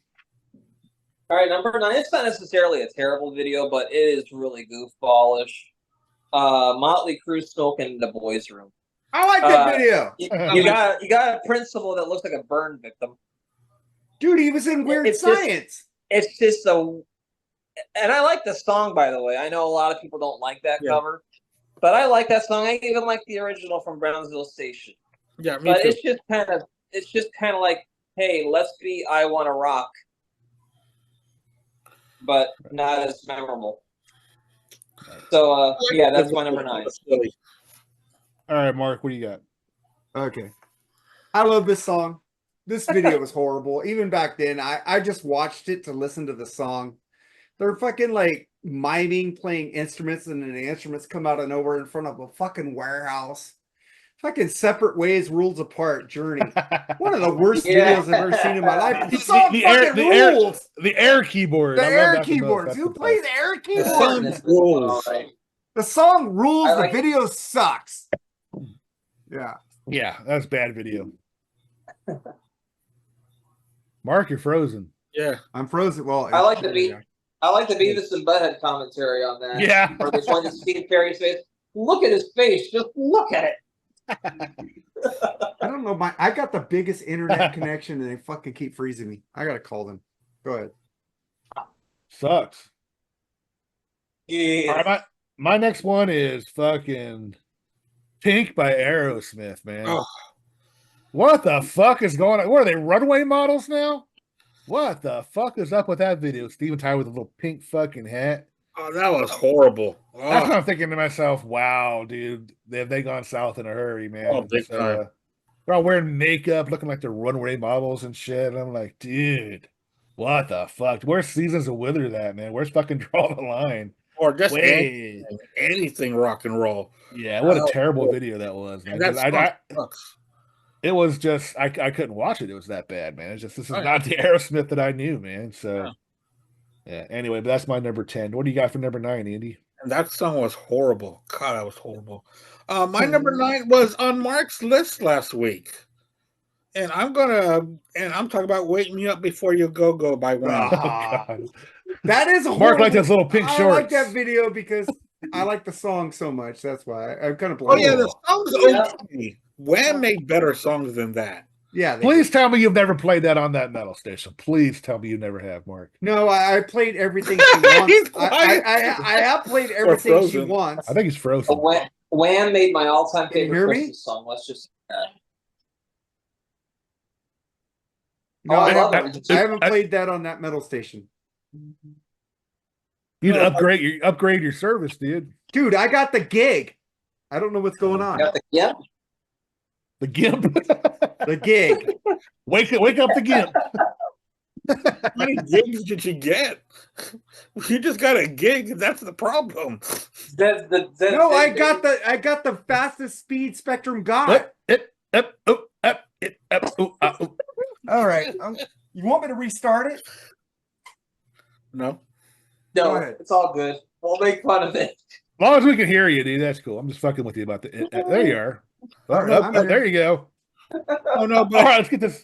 All right, number 9. It's not necessarily a terrible video, but it is really goofballish. Motley Crue smoking in the boys' room. I like that video. You got a principal that looks like a burn victim. Dude, he was in Weird Science. It's just and I like the song, by the way. I know a lot of people don't like that cover, but I like that song. I even like the original from Brownsville Station. Yeah, me But too. it's just kind of like, hey, let's be I Wanna Rock, but not as memorable. So yeah, that's my number 9. All right, Mark, what do you got? Okay. I love this song. This video was horrible. Even back then, I just watched it to listen to the song. They're fucking like miming, playing instruments, and then the instruments come out of nowhere in front of a fucking warehouse. Fucking Separate Ways, Rules Apart, Journey. One of the worst videos I've ever seen in my life. The song fucking rules. The air keyboard. The I love air that the most. keyboards. That's Who the plays best. air The song keyboards? rules. The song rules. I like The video sucks. Yeah. Yeah, that's bad video. Mark, you're frozen. Yeah. I'm frozen. Well, I like the Beavis and Butthead commentary on that. Yeah. Where they point to Steve Perry's face. Look at his face. Just look at it. I don't know. I got the biggest internet connection and they fucking keep freezing me. I gotta call them. Go ahead. Sucks. Yeah. All right, my next one is fucking Pink by Aerosmith, man. Oh. What the fuck is going on? What are they, runway models now? What the fuck is up with that video? Steven Tyler with a little pink fucking hat. Oh, that was horrible. That's Oh, what I'm thinking to myself. Wow, dude, have they gone south in a hurry, man? Oh, big time. They're all wearing makeup, looking like they're runway models and shit. And I'm like, dude, what the fuck? Where's Seasons of Wither that, man? Where's fucking Draw the Line? or just Wait. anything rock and roll. Yeah, what a Oh, terrible cool. video that was, man. And that 'Cause song sucks. it was just I couldn't watch it. It was that bad, man. It's just this is not the Aerosmith that I knew, man. So yeah. Anyway, but that's my number 10. What do you got for number 9, Andy? And that song was horrible. God, that was horrible. My number 9 was on Mark's list last week. And I'm talking about "Wake Me Up Before You Go" by Wham. That is horrible. Mark like those little pink shorts. I like that video because I like the song so much. That's why I'm kind of Oh yeah, the song's okay. Wham made better songs than that. Yeah. Please tell me you've never played that on that metal station. Please tell me you never have, Mark. No, I played everything she wants. I have played everything she wants. I think he's frozen. Wham made my all-time Can you favorite hear me? Christmas song. Let's just. No, I I love it. haven't played that on that metal station. You'd upgrade your service, dude. Dude, I got the gig. I don't know what's going on. Got the gimp. The gimp. The gig. Wake up the gimp. How many gigs did you get? You just got a gig. That's the problem. No, I got the fastest speed Spectrum got. All right. You want me to restart it? No. No, it's all good. We'll make fun of it. As long as we can hear you, dude, that's cool. I'm just fucking with you about the. There you are. There you go. Oh no! But, all right, let's get this.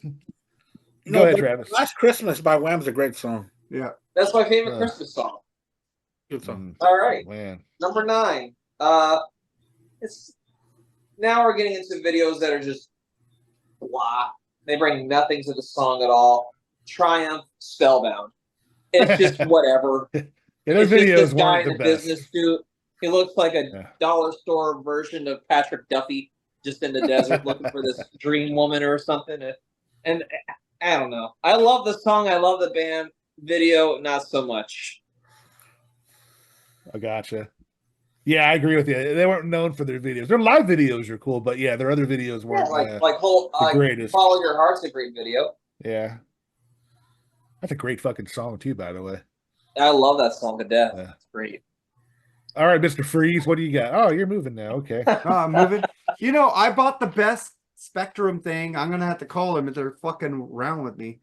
Go ahead, Travis. "Last Christmas" by Wham's a great song. Yeah, that's my favorite Christmas song. Good song. All right, man. Number 9. It's now we're getting into videos that are just blah. They bring nothing to the song at all. Triumph, Spellbound. It's just whatever. Their videos this guy weren't in the a best. business suit. He looks like a dollar store version of Patrick Duffy, just in the desert looking for this dream woman or something. And I don't know. I love the song. I love the band. Video, not so much. I gotcha. Yeah, I agree with you. They weren't known for their videos. Their live videos are cool, but yeah, their other videos weren't the greatest. Follow Your Heart's a great video. Yeah. That's a great fucking song too, by the way. I love that song to death. Yeah. It's great. All right, Mr. Freeze, what do you got? Oh, you're moving now. Okay. I'm moving. You know, I bought the best Spectrum thing. I'm gonna have to call them if they're fucking around with me.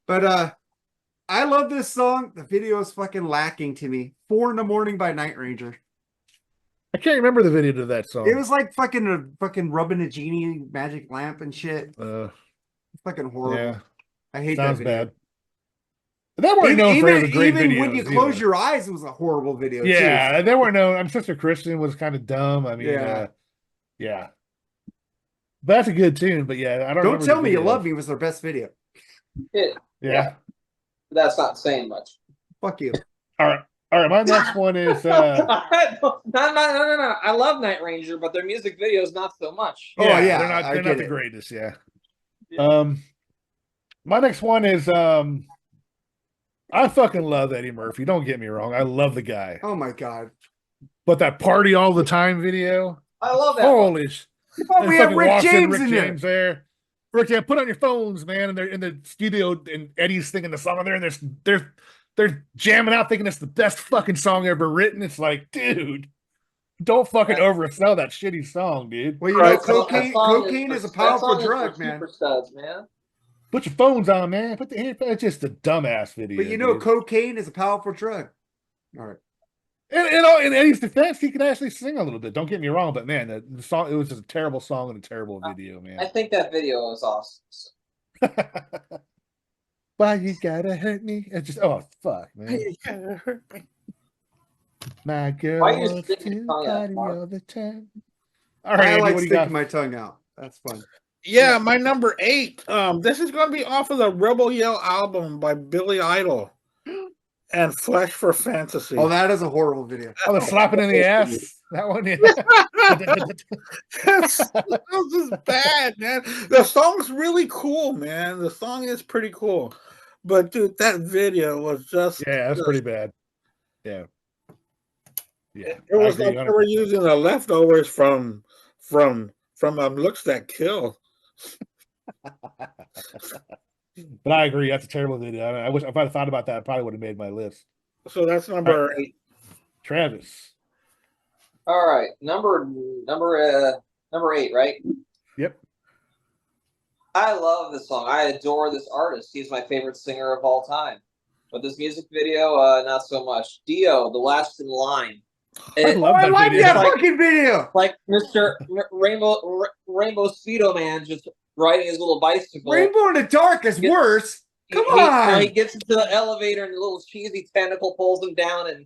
But I love this song. The video is fucking lacking to me. 4 in the Morning by Night Ranger. I can't remember the video to that song. It was like fucking rubbing a genie magic lamp and shit. Fucking horrible. Yeah. I hate that video. Bad. They weren't known for the great videos. Even when you close your eyes, it was a horrible video. Yeah, they weren't known. I'm Sister Christian was kind of dumb. I mean, yeah. But that's a good tune. But yeah, I don't. Don't tell me you love me was their best video. Yeah. That's not saying much. Fuck you. All right. My next one is. No. I love Night Ranger, but their music videos not so much. Yeah, they're not the greatest. Yeah. My next one is I fucking love Eddie Murphy. Don't get me wrong. I love the guy. Oh my god. But that Party All the Time video. I love that. Holy shit. We have Rick James in there. Rick, yeah, put on your phones, man. And they're in the studio and Eddie's singing the song on there and they're jamming out thinking it's the best fucking song ever written. It's like, dude, don't fucking oversell that shitty song, dude. Well, you know, cocaine is a powerful drug, man. Studs, man. Put your phones on, man. It's just a dumbass video. But you know, cocaine is a powerful drug. All right. And in Eddie's defense, he can actually sing a little bit. Don't get me wrong, but man, the song, it was just a terrible song and a terrible video, man. I think that video was awesome. Why you gotta hurt me? It's just fuck, man. Why you gotta hurt me? My girl wants to party all the time. All right, I Andy, like sticking my tongue out. That's fun. Yeah, my number 8. This is going to be off of the Rebel Yell album by Billy Idol and Flesh for Fantasy. Oh, that is a horrible video. Oh, the slapping in the ass. That one, yeah. That was bad, man. The song's really cool, man. The song is pretty cool. But, dude, that video was just... Yeah, that's pretty bad. Yeah. Yeah. It was like they were using the leftovers from Looks That Kill. But I agree, that's a terrible video. I wish if I'd thought about that, I probably would have made my list. So that's number 8. Travis. All right, number 8, right? Yep. I love this song. I adore this artist. He's my favorite singer of all time. But this music video, not so much. Dio, The Last in Line. I love I that like video. that Like- fucking video. Like Mr. Rainbow Speedo Man just riding his little bicycle. Rainbow in the Dark is Get- worse. Come he, on. he gets into the elevator and the little cheesy tentacle pulls him down, and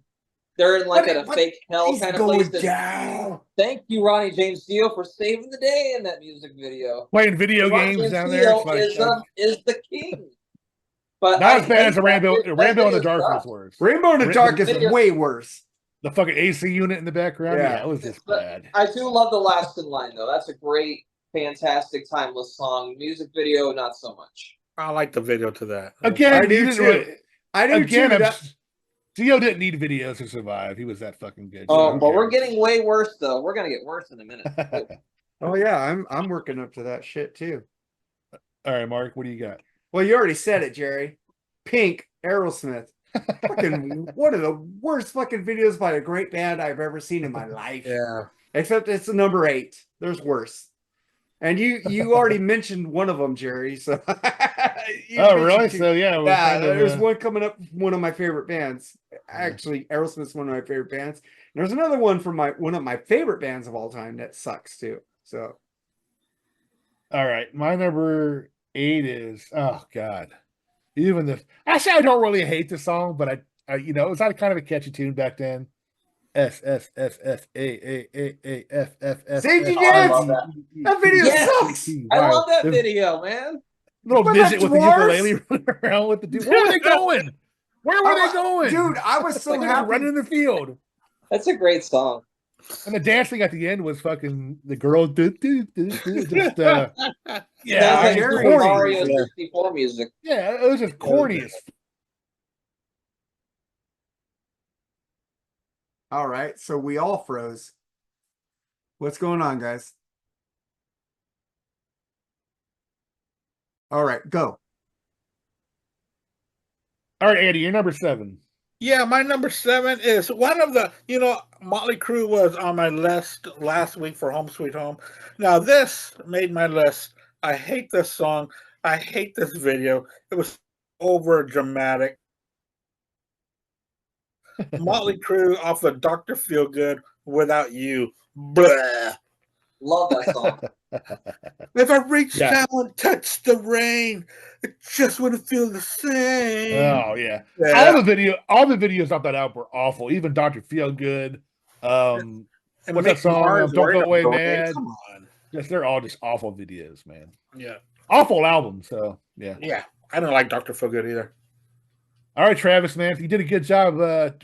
they're in like a But fake hell he's kind of going place. down. Thank you, Ronnie James Dio, for saving the day in that music video. Playing video Ronnie games James down Dio there. It's like, is the king. But not as bad hate as a that Rainbow. that Rainbow in the video Dark was sucks. worse. Rainbow in the Dark is Video- way worse. The fucking AC unit in the background. Yeah. Yeah, it was just But bad. I do love The Last in Line, though. That's a great, fantastic, timeless song. Music video, not so much. I like the video to that. Again, I do he didn't too. really- I do again, too. I'm- Dio didn't need videos to survive. He was that fucking good. Oh, Who but we're cares? getting way worse, though. We're gonna get worse in a minute. Oh yeah, I'm working up to that shit too. All right, Mark, what do you got? Well, you already said it, Jerry. Pink, Aerosmith. Fucking one of the worst fucking videos by a great band I've ever seen in my life. Yeah. Except it's the number 8. There's worse. And you already mentioned one of them, Jerry. So you Oh, mentioned really? two. So yeah, we're Yeah, kind of, there's one coming up. One of my favorite bands. Actually, Aerosmith's one of my favorite bands. And there's another one from one of my favorite bands of all time that sucks too. So all right. My number 8 is god. Even this. Actually, I don't really hate the song, but I you know, it was kind of a catchy tune back then. S S S S A F F F. Safety Oh, I Dance. love that. That video Yes! sucks. I love that video, man. Little What about midget with the dwarves? ukulele running around with the dude. Where were they going? Where were they going? Dude, I was so Like they were happy. running in the field. That's a great song. And the dancing at the end was fucking the girl. Just Sounds yeah, like Jerry. Super corny. Mario Yeah. 64 music. Yeah, it was just corny as All right, so we all froze. What's going on, guys? All right, go. All right, Andy, you're number 7. Yeah, my number 7 is one of the, Motley Crue was on my list last week for Home Sweet Home. Now, this made my list. I hate this song. I hate this video. It was over dramatic. Motley Crue off of Dr. Feelgood, Without You. Blah. Love that song. If I reach Yeah. down and touch the rain, it just wouldn't feel the same. Oh yeah. Yeah. All the videos off that album were awful. Even Dr. Feelgood. And What's that Mick song? Mars, Don't Where Go to Away Go, Mad. Come on. Yes, they're all just awful videos, man. Yeah. Awful album. So yeah. Yeah. I don't like Dr. Feelgood either. All right, Travis, man, you did a good job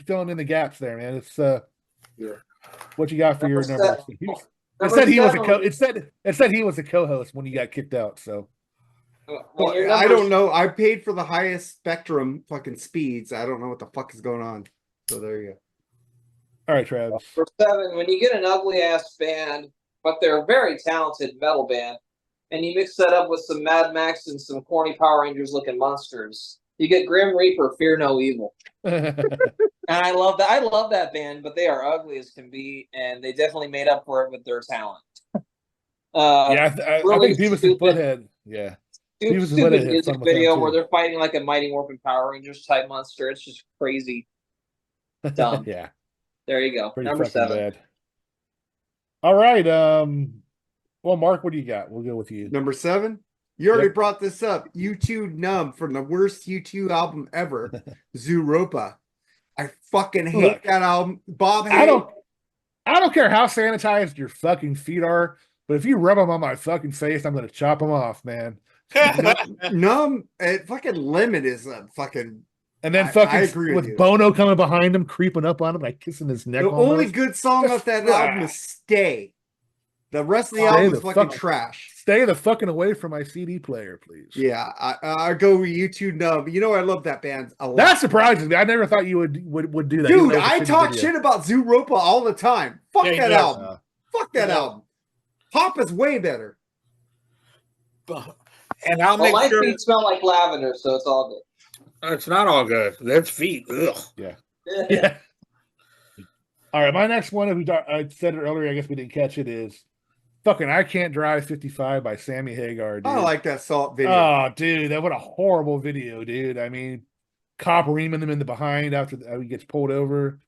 filling in the gaps there, man. It's Yeah. what you got for your Number number? seven. It Number said he was a seven. it said he was a co-host when you got kicked out. So Well, your I number- don't know. I paid for the highest spectrum fucking speeds. I don't know what the fuck is going on. So there you go. all right, Travis. For 7, when you get an ugly ass band, but they're a very talented metal band, and you mix that up with some Mad Max and some corny Power Rangers looking monsters, you get Grim Reaper, Fear No Evil. And I love that. I love that band, but they are ugly as can be, and they definitely made up for it with their talent. Yeah, I really think Beavis and stupid. Butthead. Yeah, Beavis and Butthead Stupid had music fun with them, video too. where they're fighting like a Mighty Morphin Power Rangers type monster. It's just crazy. Dumb. yeah, There you go. pretty Number fucking 7. bad. All right, well, Mark, what do you got? We'll go with you. Number 7. You already Yep. brought this up. U2 Numb from the worst U2 album ever, Zooropa. I fucking hate Look, that album. Bob I hated don't care how sanitized your fucking feet are, but if you rub them on my fucking face, I'm gonna chop them off, man. Numb. Fucking Lemon is a fucking. And then I fucking agree with with you. Bono coming behind him, creeping up on him, like kissing his neck. The only almost. good song Just- off that album is Stay. The rest of the Stay album the is fucking fuck- trash. Stay the fucking away from my CD player, please. Yeah, I go with U2 Numb. You know I love that band a lot. That surprises me. I never thought you would do that. Dude, even though it's a I shitty talk video. shit about Zooropa all the time. Fuck Yeah, he that does. album. Fuck that Yeah. album. Pop is way better. And I'll Well, make my sure feet smell like lavender, so it's all it's not all good. That's feet. Ugh. good. Yeah. All right, my next one, I said it earlier, I guess we didn't catch it, is fucking I Can't Drive 55 by Sammy Hagar, dude. I like that salt video. Oh, dude, that what a horrible video, dude. I mean, cop reaming him in the behind after he gets pulled over.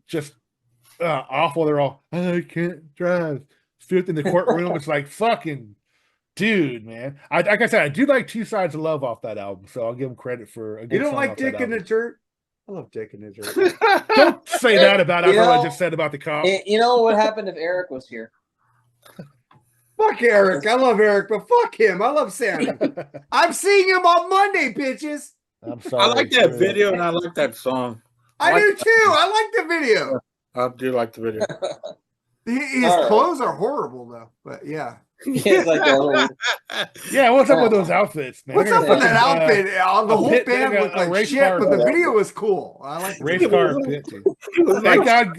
Just awful. They're all, I can't drive. Fifth in the courtroom. It's like, fucking dude, man. Like I said, I do like Two Sides of Love off that album, so I'll give him credit for a good You don't song like off that Dick in the album. Dirt? I love Dick in the Dirt. Don't say that about after You what I know, just said about the cop. You know what happened if Eric was here? Fuck Eric. I love Eric, but fuck him. I love Sammy. I'm seeing him on Monday, bitches. I'm sorry. I like that video and I like that song. I like do too. I like the video. I do like the video. His All right. clothes are horrible though, but yeah. It's like a little, Yeah, what's up with those outfits, man? What's up with that outfit? The a whole pit- band a looked like race shit, car but the outfit. video was cool. I like the Race video. car pit, dude. It was Thank like- God.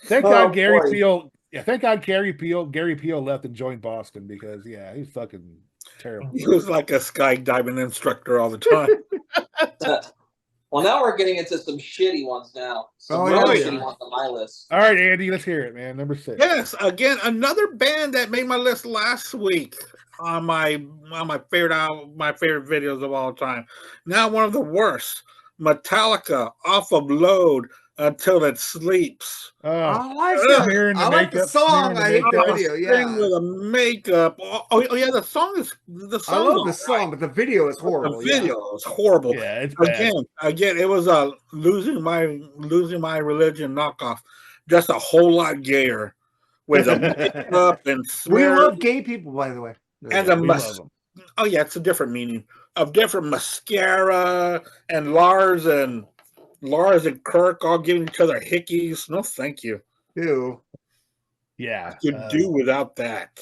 Thank Oh, God Gary boy. Peel. Yeah, thank God Gary Peel left and joined Boston because he's fucking terrible. He was like a skydiving instructor all the time. well, now we're getting into some shitty ones now. Some Oh, really yeah. shitty ones on my list. All right, Andy, let's hear it, man. Number 6. Yes, again, another band that made my list last week on my favorite album, my favorite videos of all time. Now one of the worst, Metallica, off of Load Until It Sleeps. I like Smear in that. the I like the makeup, song. smear I in hate the the makeup. video. Thing Yeah. with the makeup. Oh, yeah, the song is I love the all song, but the video is right. horrible. The video is horrible. Yeah, it's bad. Again, it was a losing my religion knockoff. Just a whole lot gayer with the makeup and We swear love gay people, by the way. and Yeah, the we love 'em. oh yeah, it's a different meaning of different mascara and Lars and Kirk all giving each other hickeys. No, thank you. Ew. Yeah, Could do without that.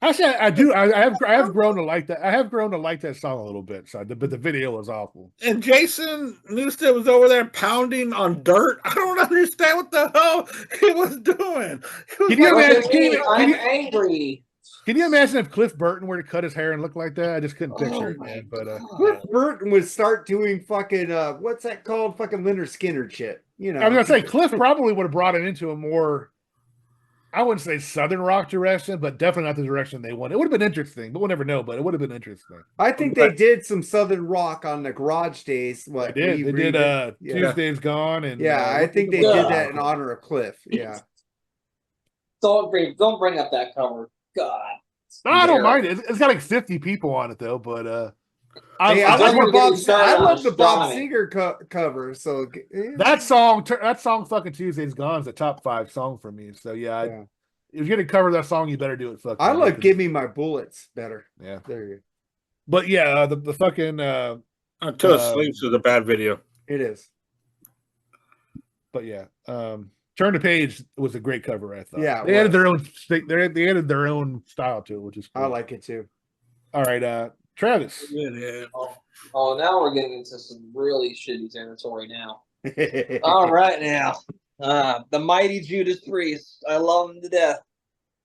actually, I do. I have grown to like that. I have grown to like that song a little bit. So, but the video was awful. And Jason Newsted was over there pounding on dirt. I don't understand what the hell he was doing. He was Can you like, imagine- Look at me, can I'm you- angry. Can you imagine if Cliff Burton were to cut his hair and look like that? I just couldn't picture Oh it, my man. But Cliff Burton would start doing fucking what's that called? Fucking Leonard Skinner shit. You know. I was gonna say Cliff probably would have brought it into a more, I wouldn't say Southern rock direction, but definitely not the direction they wanted. It would have been interesting, but we'll never know. But it would have been interesting. I think they did some Southern rock on the Garage Days. What They did. They did. yeah. Tuesday's Gone, and I think they Yeah. did that in honor of Cliff. Yeah. Don't bring up that cover. God. No, I don't There. mind it. It's got like 50 people on it though, but Hey, I I like love we're Bob. getting started I on love the Bob astronomy. Seger cover. So that song, fucking Tuesday's Gone is a top 5 song for me. So yeah, Yeah. if you're gonna cover that song, you better do it. Fucking. I like because- "Give Me My Bullets" better. Yeah, There you go. but yeah, the fucking. Until It Sleeps is a bad video. It is. But yeah, Turn the Page was a great cover. I thought. Yeah, it they added was. their own. They added their own style to it, which is cool. I like it too. All right, Travis. Yeah. Oh, now we're getting into some really shitty territory now. All right, now. The mighty Judas Priest. I love him to death.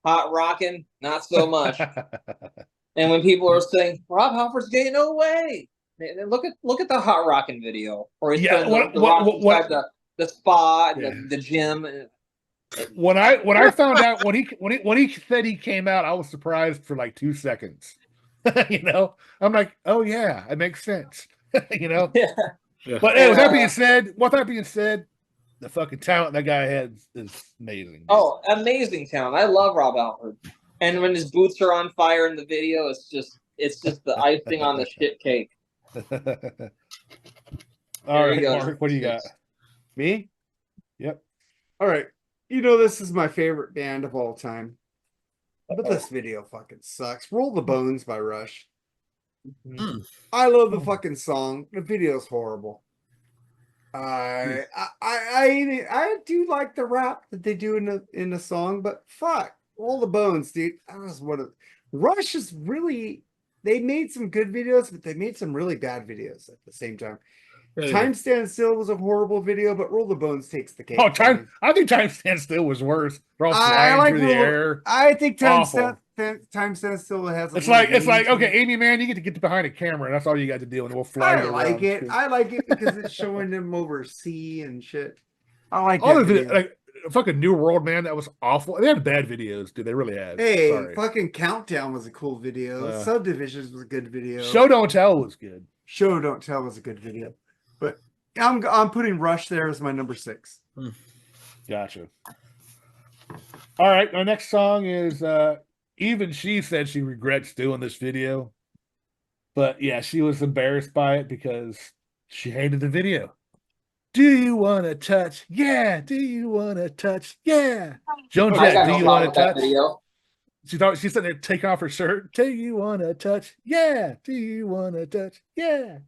Hot rockin', not so much. And when people are saying Rob Halford's gay, no way. And look at the hot rockin' video, or he's Yeah, showing the spa, the gym. When I found out when he said he came out, I was surprised for like 2 seconds. You know, I'm like, oh yeah, it makes sense. You know. Yeah. Yeah. But hey, with that being said, the fucking talent that guy has is amazing. Dude. Oh, amazing talent! I love Rob Halford. And when his boots are on fire in the video, it's just the icing on the shit cake. All There right, you go. Mark, what do you got? Me? Yep. All right. You know this is my favorite band of all time. But this video fucking sucks. Roll the Bones by Rush. Mm. I love the fucking song. The video's horrible. I do like the rap that they do in the song, but fuck. Roll the Bones, dude. That was one of Rush is really, they made some good videos, but they made some really bad videos at the same time. Yeah. Time Stand Still was a horrible video, but Roll the Bones takes the cake. Oh, I think Time Stand Still was worse. They're all I flying like through the Roll- air. I think Time Awful. Stand Still has. It's like okay, Amy, man, you get to get behind a camera, and that's all you got to do, and we'll fly. I you like around. it. I like it because it's showing them over sea and shit. I like All that the video. like fucking New World, man, that was awful. They had bad videos, dude. They really had. Hey, Sorry. fucking Countdown was a cool video. Subdivisions was a good video. Show Don't Tell was good. Show Don't Tell was a good video. But I'm putting Rush there as my number 6. Gotcha. All right, our next song is even she said she regrets doing this video. But yeah, she was embarrassed by it because she hated the video. Do you want to touch? Yeah. Do you want to touch? Yeah. Joan I Jett, got do no you problem want with to that touch? video. She thought she's sitting there taking off her shirt. Do you want to touch? Yeah. Do you want to touch? Yeah.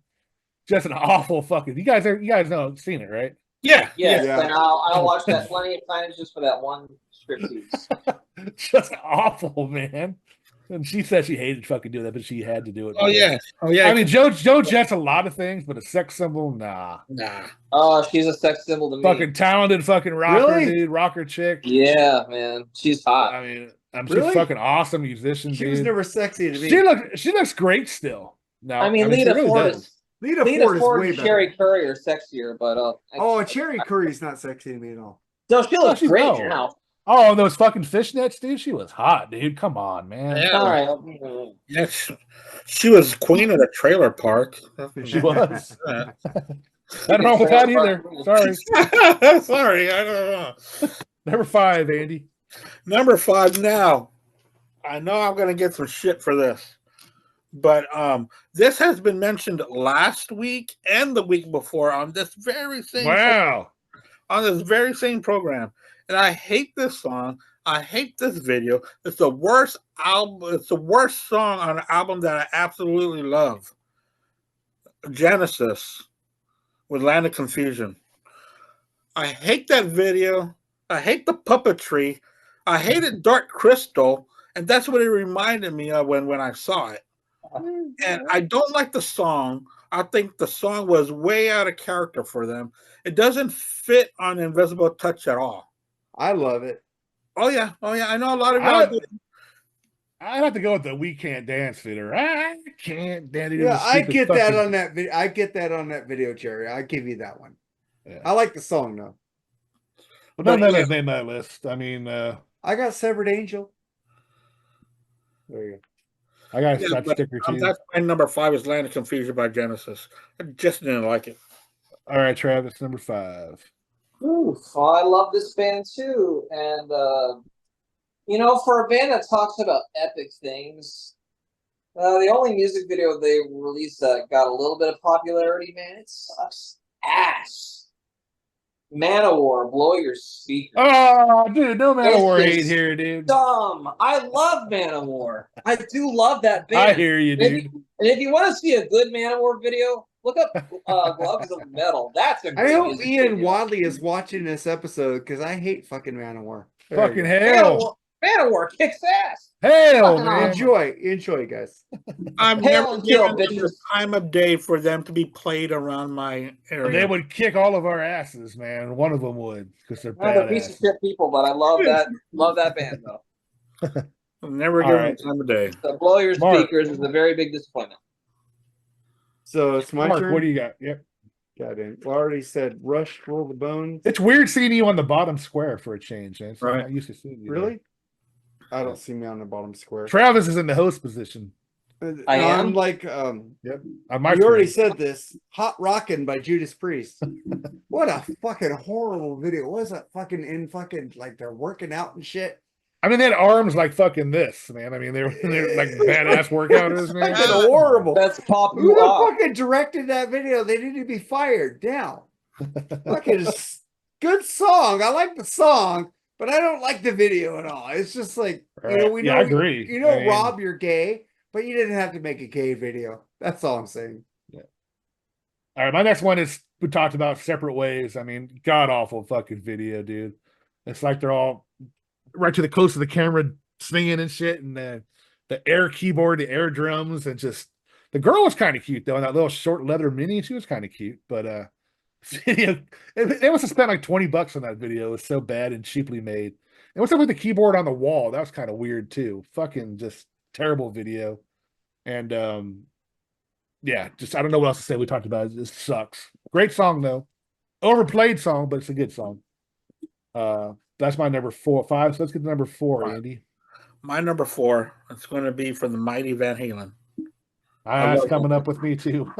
Just an awful fucking. You guys know, seen it, right? Yeah. Yes, Yeah. and I'll watch that plenty of times just for that one striptease. Just awful, man. And she said she hated fucking doing that, but she had to do it. Oh yeah. Oh yeah. I mean, Joan Jett's a lot of things, but a sex symbol, nah. Nah. Oh, she's a sex symbol to me. Fucking talented fucking rocker, Really? dude, rocker chick. Yeah, man, she's hot. I mean, she's Really? fucking awesome musician, She dude. was never sexy to me. She looks great still. No, I mean, she Lita really Ford does. is Lita Lita Ford is Ford way and better. Cherry Curry are sexier, but Oh, Cherry Curry's not sexy to me at all. no, she looks she's great no. now. Oh, those fucking fishnets, dude. She was hot, dude. Come on, man. Yeah. All right. Yes. She was queen of the trailer park. She was. Yeah. Nothing wrong with that either. Sorry. Sorry, I don't know. Number 5, Andy. Number 5 now. I know I'm gonna get some shit for this. But this has been mentioned last week and the week before on this very same program. And I hate this song. I hate this video. It's the worst album. It's the worst song on an album that I absolutely love. Genesis with Land of Confusion. I hate that video. I hate the puppetry. I hated Dark Crystal, and that's what it reminded me of when I saw it. And I don't like the song. I think the song was way out of character for them. It doesn't fit on Invisible Touch at all. I love it. Oh yeah. I know a lot of y'all. I'd have to go with the "We Can't Dance" theater. I can't dance. Yeah, I get that on that video. I get that on that video, Jerry. I give you that one. Yeah. I like the song though. But none of that made my list. I mean, I got Severed Angel. There you go. I got a sticker too. That's my number 5 is Land of Confusion by Genesis. I just didn't like it. All right, Travis, number 5. Oof, well, I love this band too, and for a band that talks about epic things, the only music video they released that got a little bit of popularity, man, it sucks ass. Manowar, Blow Your Speakers. Oh, dude, no Manowar It's hate here, dude. Dumb. I love Manowar. I do love that band. I hear you, dude. And if you want to see a good Manowar video, look up Gloves of Metal. That's a I great hope music Ian video. Wadley is watching this episode because I hate fucking Manowar. There Fucking you go. hell. Manowar kicks ass. Hell, Fucking man. Enjoy, guys. I'm Hail never and kill, given the bitches. time of day for them to be played around my area. They would kick all of our asses, man. One of them would, because they're They're piece of badass. shit people, but I love that band though. I'm never All given right. the time of day. So Blow Your Mark. Speakers is a very big disappointment. So it's my Mark, turn. what do you got? Yep. Got it. Well, I already said Rush, Roll the Bones. It's weird seeing you on the bottom square for a change, man. So I'm Right. not used to seeing you. Really? I don't see me on the bottom square. there. Travis is in the host position. I am? I'm like, On my you already screen. said this. Hot Rockin' by Judas Priest. What a fucking horrible video. What is that fucking like they're working out and shit? I mean, they had arms like fucking this, man. I mean, they're like badass workouters, man. Fucking horrible. That's pop Who you the off. fucking directed that video? They need to be fired down. Fucking good song. I like the song, but I don't like the video at all. It's just like, we know, I agree. You know, I mean- Rob, you're gay, but you didn't have to make a gay video. That's all I'm saying. All right, my next one is we talked about Separate Ways. I mean, god awful fucking video, dude. It's like they're all right to the close of the camera singing and shit, and the air keyboard, the air drums, and just the girl was kind of cute though, in that little short leather mini. She was kind of cute, but they must have spent like $20 on that video. It was so bad and cheaply made. And what's up with the keyboard on the wall? That was kind of weird too. Fucking just terrible video. And yeah, just I don't know what else to say. We talked about it. It sucks. Great song though. Overplayed song, but it's a good song. that's my number 4, 5. So let's get to number 4, Right. Andy. My number 4, it's going to be for the mighty Van Halen. That's love coming that. up with me too.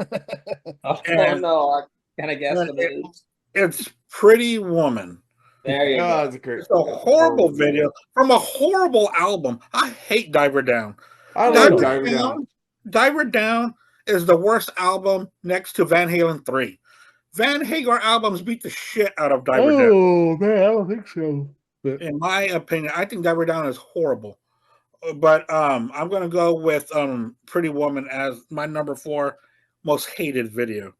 Oh And- no, I kind of guess and what it is. It's Pretty Woman. There you Oh, go. it's a great. It's a horrible video from a horrible album. I hate Diver Down. I Diver love Diver Down. Diver Down is the worst album next to Van Halen 3. Van Hagar albums beat the shit out of Diver Down. Oh man, I don't think so. But In my opinion, I think Diver Down is horrible. But I'm going to go with Pretty Woman as my number 4 most hated video.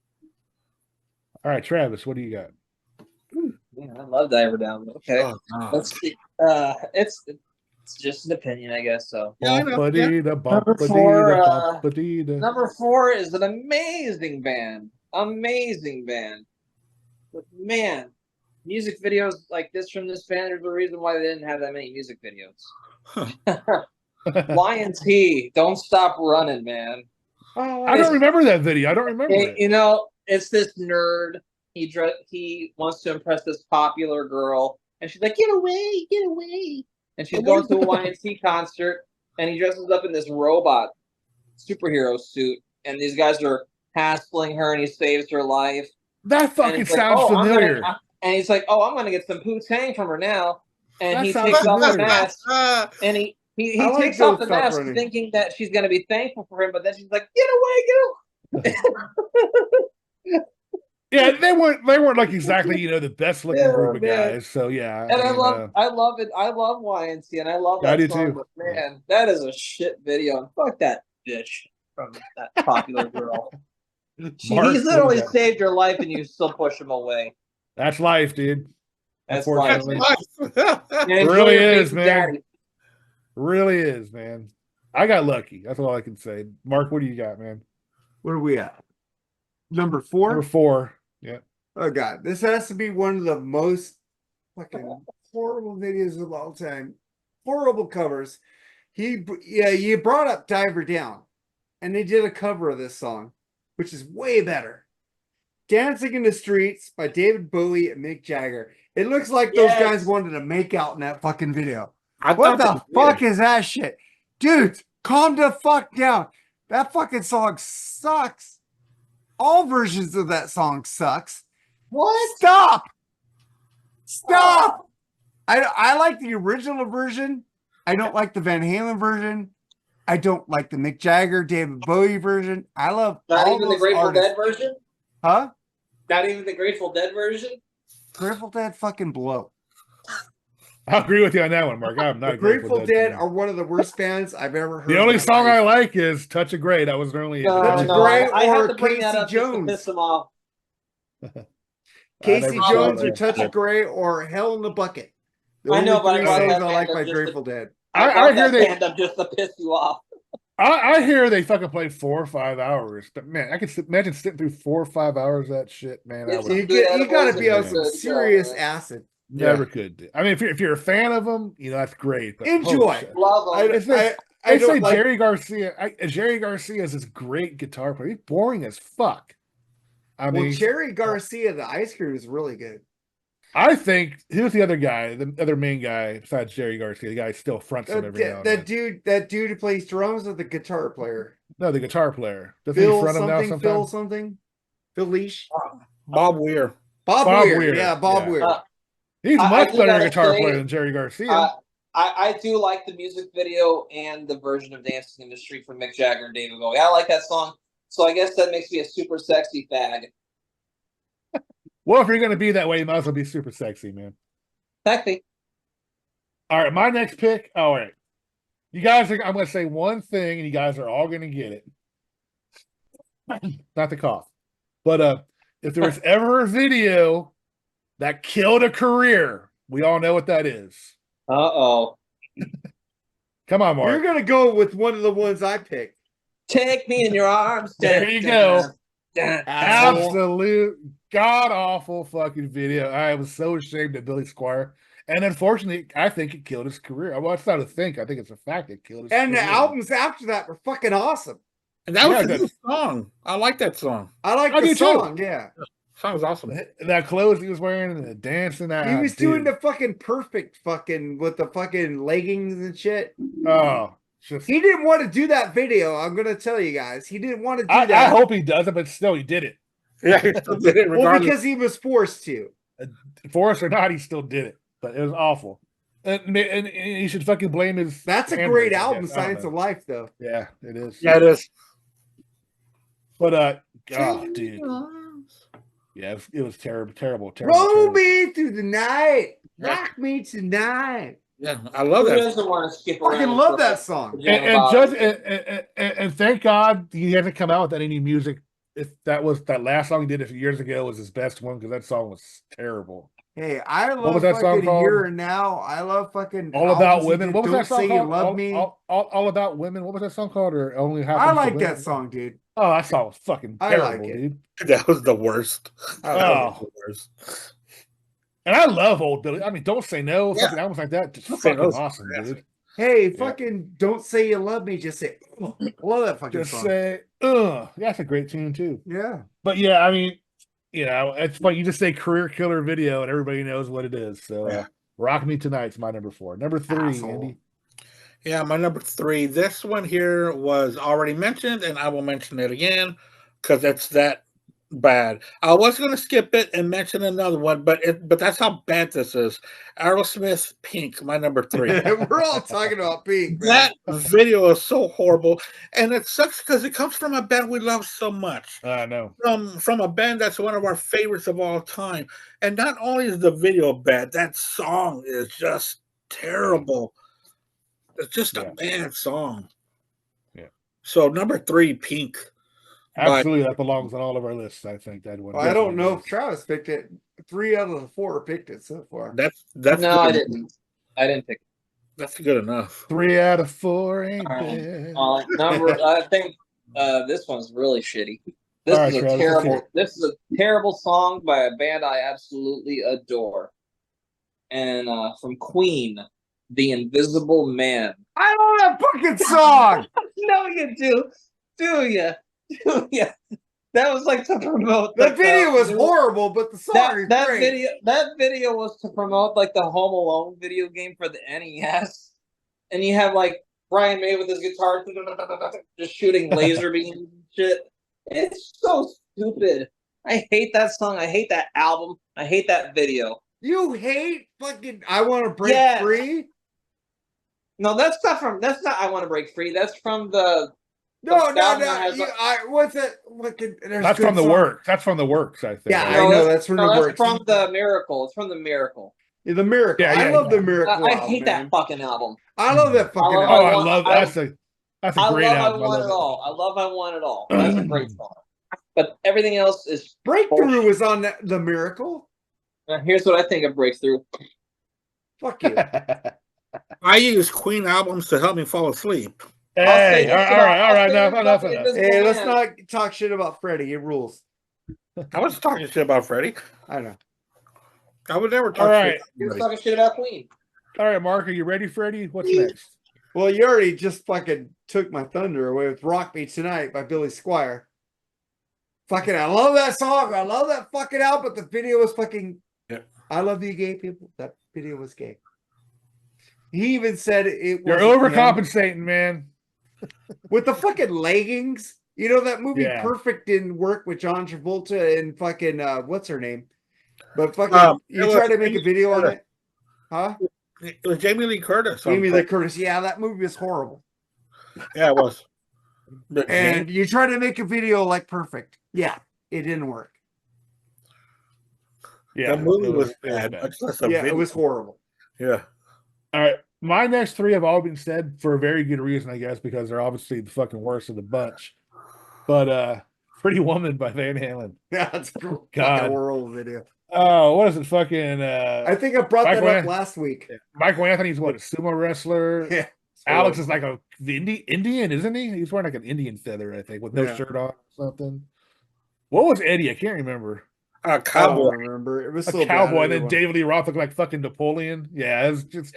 all right, Travis, what do you got? Man, I love Diver Down. Okay, Oh, God. let's see. It's just an opinion, I guess. So Yeah, I know. Bumpa-dee-da, Number bumpa-dee-da, 4, bumpa-dee-da. number 4 is an amazing band. Amazing band. But man, music videos like this from this band are the reason why they didn't have that many music videos. Y&T, Don't Stop Running, man. Oh, I don't remember that video. I don't remember it. You know, it's this nerd. He wants to impress this popular girl, and she's like, "Get away, get away!" And she's going to a Y&T concert, and he dresses up in this robot superhero suit, and these guys are hassling her, and he saves her life. That And fucking he's like, sounds "Oh, familiar. and he's like, "Oh, I'm gonna get some Poo-Tang from her now." And That he sounds takes off the familiar. mask, and he I like takes off Don't the Stop mask, Running. thinking that she's gonna be thankful for him, but then she's like, "Get away, get away!" Yeah, they weren't like exactly the best looking Yeah, group of man. guys. So yeah, And I mean, love it. I love Y&T, and I love I that do song. too. But man, that is a shit video. And fuck that bitch from that popular girl. Mark, He's what do you literally got? saved your life, and you still push him away. That's life, dude. That's Unfortunately, life. And It enjoy really your is, baby man. daddy. really is, man. I got lucky. That's all I can say. Mark, what do you got, man? Where are we at? Number 4? Number 4. Yeah. Oh god, this has to be one of the most fucking horrible videos of all time. Horrible covers. You brought up Diver Down, and they did a cover of this song, which is way better. Dancing in the Streets by David Bowie and Mick Jagger. It looks like those Yes. guys wanted to make out in that fucking video. I What the thought fuck is that shit? Dude, calm the fuck down. That fucking song sucks. All versions of that song sucks. What? Stop! Stop! I like the original version. I don't like the Van Halen version. I don't like the Mick Jagger, David Bowie version. I love Not all even the those Grateful artists. Dead version? Huh? Not even the Grateful Dead version? Grateful Dead fucking blow. I'll agree with you on that one, Mark. I'm not The a Grateful Grateful Dead fan. are one of the worst bands I've ever heard. The in only my song I life. like is "Touch of Grey." That was their only. That's No, great. I had or to bring that Casey up just to Jones. piss him off. Casey never saw Jones or that. Touch of Grey or Hell in the Bucket. The I know, only but I three brought songs that I like band by up just Grateful Dead. I I brought hear that they. band up just to piss you off. I hear they fucking play 4 or 5 hours, but man, I can imagine sitting through 4 or 5 hours of that shit, man. I It's would You good got to edibles be on and some good, serious man. acid. never could do. I mean, if you're a fan of them, that's great. But holy Enjoy. shit. Love I, them. It's like- I They say don't like. Jerry Garcia. Jerry Garcia is this great guitar player. He's boring as fuck. I Well, mean, Cherry Garcia, the ice cream is really good. I think who's the other guy, the other main guy besides Jerry Garcia, the guy who still fronts him every now and That then. dude who plays drums or the guitar player. No, the guitar player. Doesn't he Phil front him now something. Phil sometimes? something. Phil Leash. Bob Weir. Bob Bob Weir. Weir, Yeah, Bob yeah. Weir. He's I much do better gotta guitar say, player than Jerry Garcia. I do like the music video and the version of Dancing in the Street from Mick Jagger and David Bowie. I like that song. So I guess that makes me a super sexy fag. Well, if you're going to be that way, you might as well be super sexy, man. Sexy. All right, my next pick. All right. You guys are, I'm going to say one thing, and you guys are all going to get it. Not the cough. But if there was ever a video that killed a career, we all know what that is. Uh-oh. Come on, You're Mark. gonna go with one of the ones I picked. Take me in your arms. There you go. Dun. Absolute god-awful fucking video. I was so ashamed of Billy Squire. And unfortunately, I think it killed his career. Well, it's not a think. I think it's a fact it killed his And the career. albums after that were fucking awesome. And that was Yeah, a that's- good song. I like that song. I like I the do too. song, yeah. Song's awesome. That clothes he was wearing and the dancing. He was doing the fucking perfect fucking with the fucking leggings and shit. Oh, he didn't want to do that video. I'm gonna tell you guys, he didn't want to do that. I hope he does it, but still, he did it. Yeah, he still did it. Well, because he was forced to. Forced or not, he still did it. But it was awful. And he should fucking blame his. That's a great album, Science of Life, though. Yeah, it is. Yeah, it is. But dude. Yeah, it was terrible. Roll terrible. me through the night, rock me tonight. Yeah, I love Who that. doesn't want to skip I around? fucking love that song. And thank God he hasn't come out with any music. If that last song he did a few years ago was his best one, because that song was terrible. Hey, I love was that song fucking called? Here and Now. I love fucking All About Women. What was Don't that song Say called? You Love Me. All About Women. What was that song called? Or Only Happens I to like Women? that song, dude. Oh, that song was fucking I terrible, like it. dude. That was the worst. Oh. And I love old Billy. I mean, Don't Say No. Yeah. Fucking albums like that. Just Don't Say fucking No's awesome, fantastic. dude. Hey, fucking Don't Say You Love Me. Just say, oh, I love that fucking Just song. say, that's a great tune too. Yeah. But yeah, I mean, it's funny. You just say career killer video and everybody knows what it is. So Yeah. Rock Me Tonight's my number 4. Number 3, Asshole. Andy. Yeah, my number 3. This one here was already mentioned, and I will mention it again because it's that bad. I was going to skip it and mention another one, but that's how bad this is. Aerosmith, Pink, my number 3. We're all talking about Pink, man. That video is so horrible, and it sucks because it comes from a band we love so much. I know. From a band that's one of our favorites of all time. And not only is the video bad, that song is just terrible. It's just a bad song. Yeah. So number 3, Pink. Absolutely, that belongs on all of our lists. I think that one. Well, I don't know if Travis picked it. 3 out of the 4 picked it so far. That's No, I didn't. I didn't pick. That's good enough. 3 out of 4 ain't Alright. bad. I think this one's really shitty. This All is right, a Travis, terrible. let's This is a terrible song by a band I absolutely adore, and from Queen, "The Invisible Man." I love that fucking song. No, you do you? That was like to promote. The video was horrible, but the song is that great. video was to promote like the Home Alone video game for the NES, and you have like Brian May with his guitar just shooting laser beams and shit. It's so stupid. I hate that song. I hate that album. I hate that video. You hate fucking I Want to Break Yeah. Free? No, that's not I Want to Break Free. That's from the No. album has What's it? That's from the works. That's from the works, I think. Yeah, right? I know that's from the that's works. from the Miracle. It's from the Miracle. The Miracle. Yeah, I love the Miracle. I album, hate man. that fucking album. I love that fucking I Oh, album. I love that's a I great love album. I Want It All. I love I Want It All. That's a great song. But everything else is Breakthrough was on the Miracle. Here's what I think of Breakthrough. Fuck you. I use Queen albums to help me fall asleep. Hey, all right, enough. Hey, let's not talk shit about Freddie. It rules. I was talking shit about Freddie. I know. I would never talk All shit right. about You're anybody. talking shit about Queen. All right, Mark, are you ready, Freddie? What's next? Well, you already just fucking took my thunder away with Rock Me Tonight by Billy Squire. Fucking, I love that song. I love that fucking album, but the video was fucking. Yeah. I love you, gay people. That video was gay. He even said it was. You're overcompensating, man. With the fucking leggings. You know that movie Yeah. Perfect didn't work with John Travolta and fucking what's her name? But fucking you it try was to make a video on it? Huh? It was Jamie Lee Curtis. Jamie Lee Curtis. Yeah, that movie is horrible. Yeah, it was. But And you try to make a video like Perfect. Yeah, it didn't work. Yeah, the movie it was bad. Much less a Yeah, video. it was horrible. Yeah. All right. My next 3 have all been said for a very good reason, I guess, because they're obviously the fucking worst of the bunch. But Pretty Woman by Van Halen. Yeah, it's a God. fucking horrible video. Oh, what is it? Fucking I think I brought Michael that up An- last week. Michael Anthony's what, a sumo wrestler? Yeah. Alex is like the Indian, isn't he? He's wearing like an Indian feather, I think, with no Yeah. shirt on or something. What was Eddie? I can't remember. I don't Cowboy. remember. It was A so cowboy, bad, and then everyone. David Lee Roth looked like fucking Napoleon. Yeah, it was just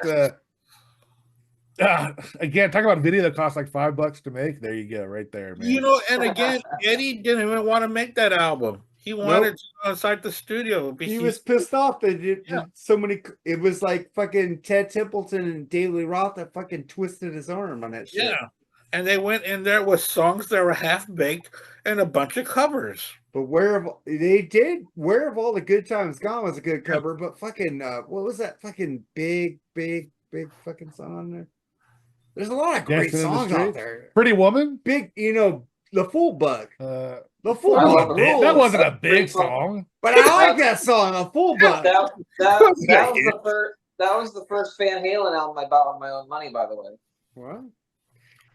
again, talk about a video that costs like $5 to make. There you go, right there, man. You know, and again, Eddie didn't even want to make that album. He wanted to go inside the studio. He was pissed off that Yeah. so many. It was like fucking Ted Templeton and Daily Roth that fucking twisted his arm on that shit. Yeah. And they went in there with songs that were half baked and a bunch of covers. But where have all the good times gone was a good cover, but fucking what was that fucking big fucking song on there? There's a lot of great Dancing in the songs out Street? there. Pretty Woman. Big, the Full Bug. The Full I love Bug the That rules. wasn't a That's big great song. song. But I like that song, The Full Bug. That was the first. That was the first Van Halen album I bought with my own money, by the way. What?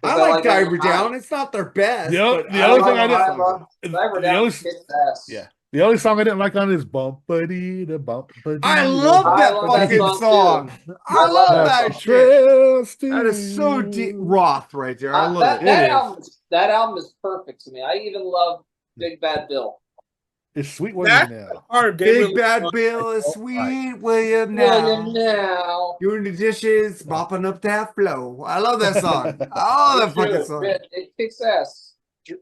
Because I like that Diver Down. It's not their best. The but only I thing I love didn't- that song. Diver The Down only- kicks ass. Yeah. The only song I didn't like on it is Bump-a-dee-da Bump-a-dee-da. I love that love that fucking song, song. too. I love that shit. Trust That is so you. deep. Roth right there. I love that it. that album is perfect to me. I even love Big Bad Bill. It's Sweet That's William now. hard. Big Bad Bill is sweet William William now. now. Doing the dishes, mopping up that flow. I love that song. I love that fucking song. It kicks ass.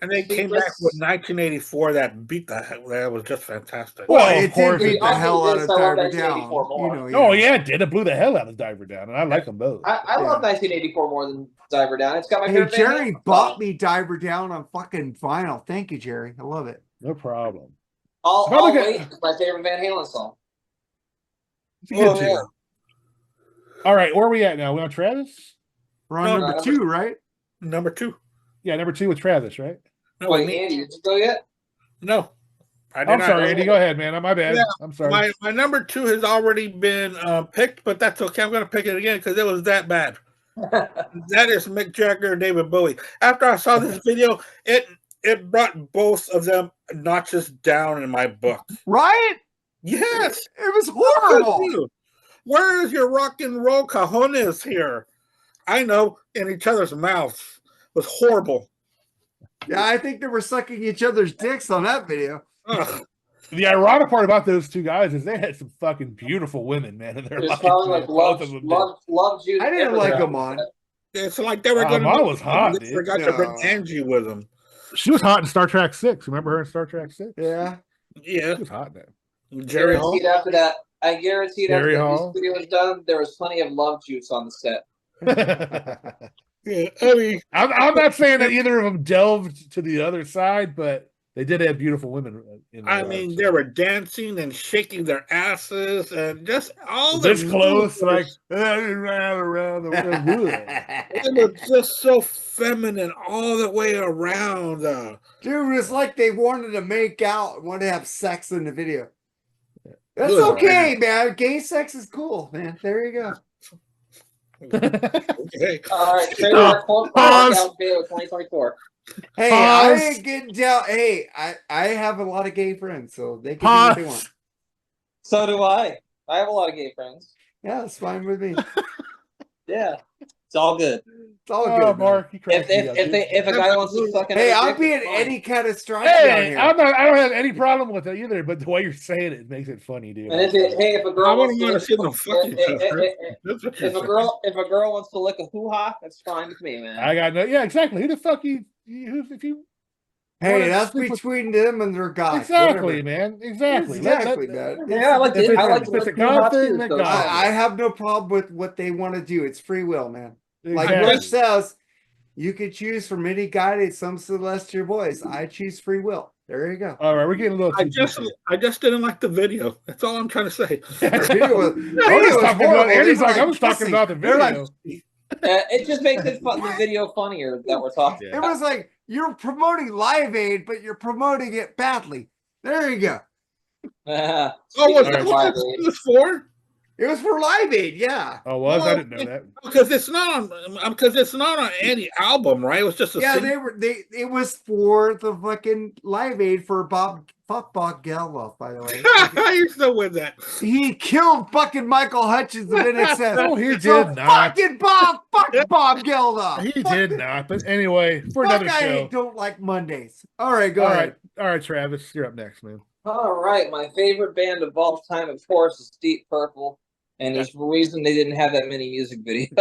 And they came back with 1984 that beat that was just fantastic. Well, Well, of it course did beat it the did. hell out of I love Diver Down. 1984 more. Oh, yeah, it did. It blew the hell out of Diver Down, and I like them both. I love 1984 more than Diver Down. It's got my Hey, favorite Jerry Van Halen bought song. me Diver Down on fucking vinyl. Thank you, Jerry. I love it. No problem. I'll How about Wait. It's my favorite Van Halen song. It's a good Oh, tune. yeah. All right, where are we at now? We on Travis? We're on No, number no, 2, right? Number 2. Yeah, number 2 with Travis, right? No, Wait, me. Andy, did you go yet? No. I did I'm not. sorry, Andy. Go ahead, man. My bad. Yeah, I'm sorry. My number 2 has already been picked, but that's okay. I'm going to pick it again because it was that bad. That is Mick Jagger and David Bowie. After I saw this video, it brought both of them notches down in my book. Right? Yes. It was horrible. Where is your rock and roll cojones here? I know, in each other's mouths. It was horrible. Yeah, I think they were sucking each other's dicks on that video. Ugh. The ironic part about those two guys is they had some fucking beautiful women, man, in their It's lives. probably like Both of them did. love Judy. I didn't like Everett. them on. It's like they were going to. Mama was hot, They dude. forgot to bring No. Angie with them. She was hot in Star Trek 6. Remember her in Star Trek 6? Yeah. Yeah. She was hot then. Jerry Hall. Guaranteed after that. I guaranteed after Jerry that Hall. music video was done, there was plenty of love juice on the set. Yeah, I mean, I'm not saying that either of them delved to the other side, but they did have beautiful women in their I lives, mean, so. they were dancing and shaking their asses and just all this the close, moves like around the world. They were just so feminine all the way around. Dude, it's like they wanted to make out and wanted to have sex in the video. That's Good. okay, man. Gay sex is cool, man. There you go. Okay. All right, Pause. Pause. 2024. Hey, Pause. I ain't getting down. Hey, I have a lot of gay friends, so they can do what they want. Pause. So do I. I have a lot of gay friends. Yeah, it's fine with me. Yeah, it's all good. It's all Oh, good. man. Mark, you cracked me up, dude. If a guy wants to suck Hey, another I'm dick, being it's fine. any kind of strike down Hey, here. I don't have any problem with it either, but the way you're saying it makes it funny, dude. And if a girl I wants wouldn't want to see them fucking each other. if a girl wants to lick a hoo ha, that's fine with me, man. I got no. Yeah, exactly. Who the fuck if you? Hey, wanna that's sleep with- between them and their God. Exactly, whatever. man. Exactly. Exactly, Let- man. Yeah, I like If to. it's- I like if to it's a lick hoo ha God thing, too. then So God. I have no problem with what they want to do. It's free will, man. Like Exactly. Bush says, you could choose from any guided, some celestial voice. I choose free will. There you go. All right, we're getting a little. I too just deep didn't like the video. That's all I'm trying to say. here. The video was, I was video was talking about- horrible. Andy's They were like, I was talking kissing. about the They're like- video. it just makes it fun, the video funnier that we're talking. It was like you're promoting Live Aid, but you're promoting it badly. There you go. About. Oh, was Speaking that of what Live this Aid, was for? It was for Live Aid, yeah. Oh, was I didn't know that. Because it's not on any album, right? It was just a Yeah, single. it was for the fucking Live Aid for Bob Geldof, by the way. You're still with that. He killed fucking Michael Hutchins of NXS. No, he So did not. Fucking fuck Bob Geldof. He Fuck did the- not. But anyway, for Fuck, another I show. don't like Mondays. All right, go All ahead. right, all right, Travis, you're up next, man. all right, my favorite band of all time, of course, is Deep Purple, and there's a reason they didn't have that many music videos.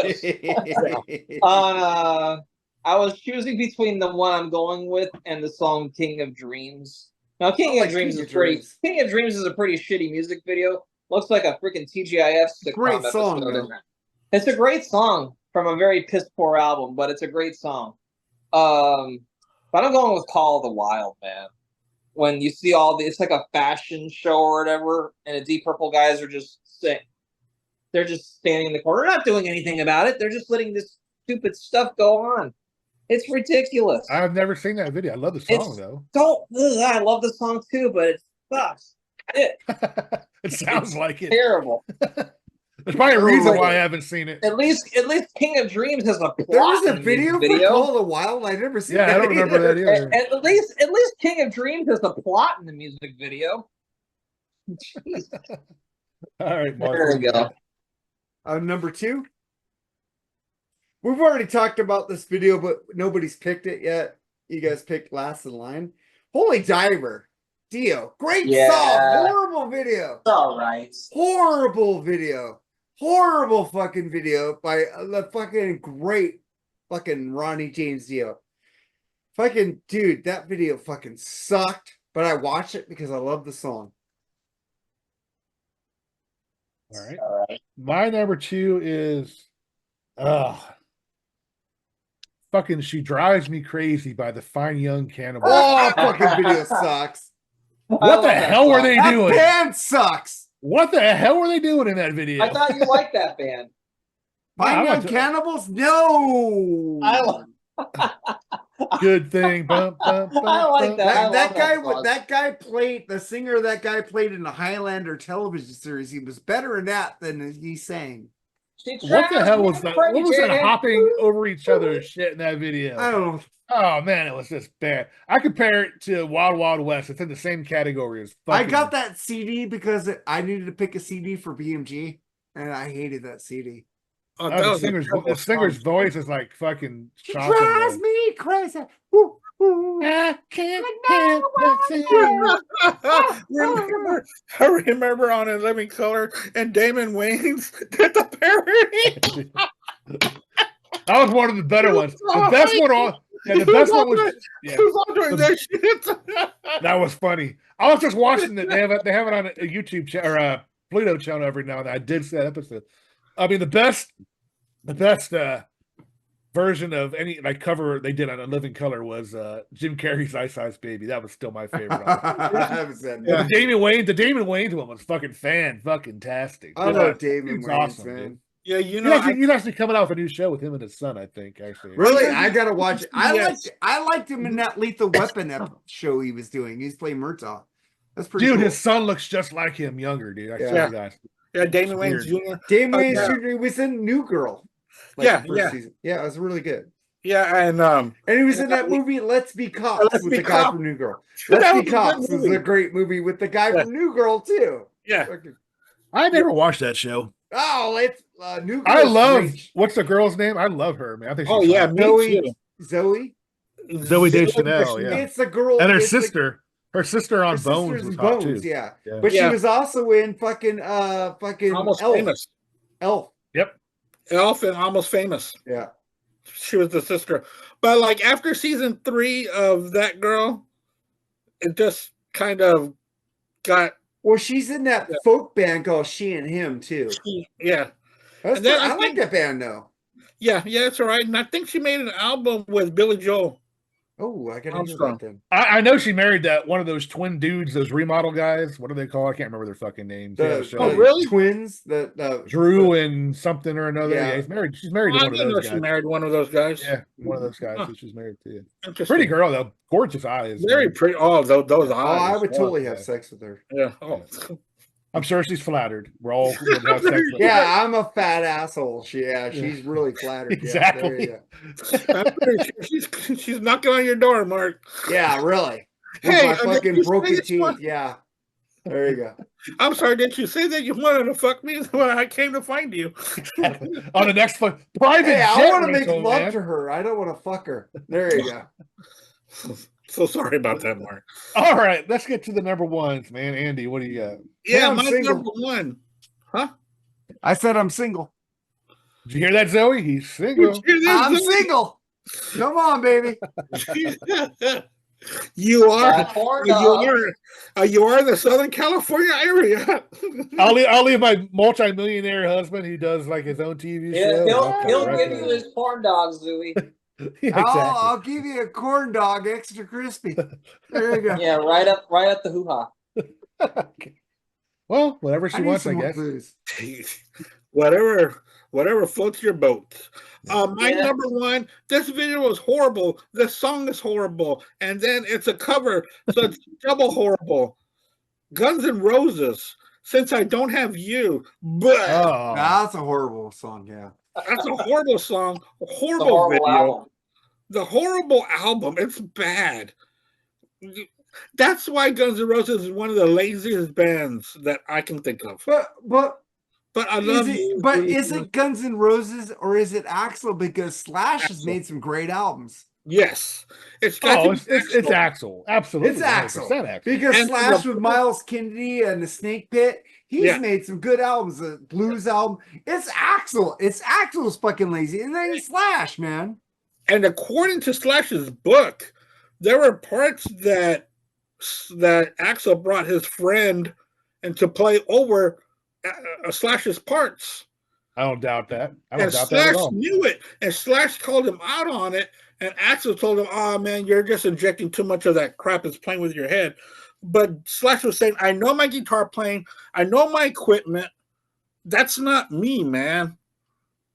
I was choosing between the one I'm going with and the song "King of Dreams." Now, King I of like Dreams King is of pretty. Dreams. King of Dreams is a pretty shitty music video. Looks like a freaking TGIF sitcom Great song, episode. though. It's a great song from a very piss poor album, but it's a great song. But I'm going with Call of the Wild, man. When you see it's like a fashion show or whatever, and the Deep Purple guys are just they're just standing in the corner, not doing anything about it. They're just letting this stupid stuff go on. It's ridiculous. I've never seen that video. I love the song though. I love the song too, but it sucks. It sounds like it. Terrible. There's probably a reason why I haven't seen it. At least King of Dreams has a plot. There was a video for Call of the Wild. I never seen. Yeah, that I don't remember that either. At least King of Dreams has a plot in the music video. Jeez. All right, Mark. There we go. Number 2. We've already talked about this video, but nobody's picked it yet. You guys picked last in line. Holy Diver. Dio. Great song. Horrible video. It's all right. Horrible video. Horrible fucking video by the fucking great fucking Ronnie James Dio. Fucking dude, that video fucking sucked, but I watched it because I love the song. All right. My number 2 is fucking She Drives Me Crazy by the Fine Young Cannibals. Oh, fucking video sucks. What the hell were they doing? That band sucks. What the hell were they doing in that video? I thought you liked that band. Fine Young Cannibals? No. Good thing. Bump, bump, bump, I like that. That guy played, the singer that guy played in the Highlander television series. He was better in that than he sang. What the hell was that? What was that hopping over each other's shit in that video? I don't know. Oh man, it was just bad. I compare it to Wild Wild West. It's in the same category as I got that CD because I needed to pick a CD for BMG, and I hated that CD. Oh, the singer's voice is like fucking shocking. Drives me crazy. Ooh, ooh. I can't help but I remember on In Living Color and Damon Wayans did the parody. That was one of the better ones. The best one the best one was that was funny. I was just watching it. They have it on a YouTube channel or a Pluto channel every now and then. I did see that episode. I mean, the best version of any cover they did on A Living Color was Jim Carrey's Ice Ice Baby. That was still my favorite. The Damon Wayans one was fucking tastic. I love Damon Wayans, awesome, man. Dude. Yeah, you know, he's actually coming out with a new show with him and his son, I think. Actually, really, I gotta watch it. I liked him in that Lethal Weapon show he was doing. He's playing Murtaugh. That's pretty. Dude, cool. his son looks just like him, younger, dude. I swear to God. Yeah, Damon Wayans Jr. Damon Wayans Jr. was in New Girl. Season. Yeah, it was really good. Yeah, and he was in that movie Let's Be Cops with the guy from New Girl. Let's Be Cops was a great movie with the guy from New Girl too. Yeah, I never watched that show. Oh, it's New Girl. I love what's the girl's name? I love her, man. I think she's Zoe Deschanel. Yeah, it's the girl and her sister. Her sister on Bones was hot too. Yeah. But she was also in fucking Almost Elf. Famous. Elf. Yep. Elf and Almost Famous. Yeah. She was the sister. But like after season 3 of that girl, it just kind of got. Well, she's in that folk band called She and Him too. Yeah. I like that band though. Yeah, it's all right. And I think she made an album with Billy Joel. Oh, I gotta hear that then. I know she married that one of those twin dudes, those remodel guys. What do they call? I can't remember their fucking names. Really? Twins? The Drew and something or another. Yeah, he's married. She's married to one of those guys. She married one of those guys. Yeah, one of those guys that she's married to. Pretty pretty girl though, gorgeous eyes. Very pretty. Oh, those eyes. Oh, I would totally have sex with her. Yeah. Oh. I'm sure she's flattered. We're all going to have sex with her. Yeah, I'm a fat asshole. She's really flattered. Exactly. She's knocking on your door, Mark. Yeah, really. With my fucking broken teeth. Yeah. There you go. I'm sorry, did you say that you wanted to fuck me when I came to find you? On the next private jet I want to make rental, love man. to her. I don't want to fuck her. There you go. So sorry about that, Mark. All right, let's get to the number ones, man. Andy, what do you got? Yeah, I'm my single. number one. Huh? I said I'm single. Did you hear that, Zoe? He's single. I'm single. Come on, baby. You are. Corn You dog. are. You are the Southern California area. I'll leave my multi-millionaire husband who does like his own TV Yeah, show. he'll give you his corn dogs, Zooey. Yeah, exactly. I'll give you a corn dog, extra crispy. There you go. Yeah, right up the hoo-ha. Well, whatever she I need wants, some I more guess. booze. whatever floats your boat. My Yeah. number one, this video is horrible. The song is horrible. And then it's a cover, so it's double horrible. Guns N' Roses, Since I Don't Have You. But Oh, That's a horrible song, yeah. that's a horrible song, a It's a horrible horrible video. album. The horrible album, it's bad. That's why Guns N' Roses is one of the laziest bands that I can think of. But But I is love it? you. But is it Guns N' Roses or is it Axl? Because Slash has Axl. made some great albums. Yes. It's it's Axl. Absolutely. It's Axl. 100% Axl. Because And Slash the- with Miles Kennedy and the Snake Pit, he's Yeah. made some good albums. A blues album. It's Axl. It's Axl's fucking lazy, and then Slash, man. And according to Slash's book, there were parts that Axl brought his friend and to play over Slash's parts. I don't doubt that. I don't And doubt that at Slash all. knew it, and Slash called him out on it. And Axl told him, "Oh man, you're just injecting too much of that crap. It's playing with your head." But Slash was saying, "I know my guitar playing. I know my equipment. That's not me, man."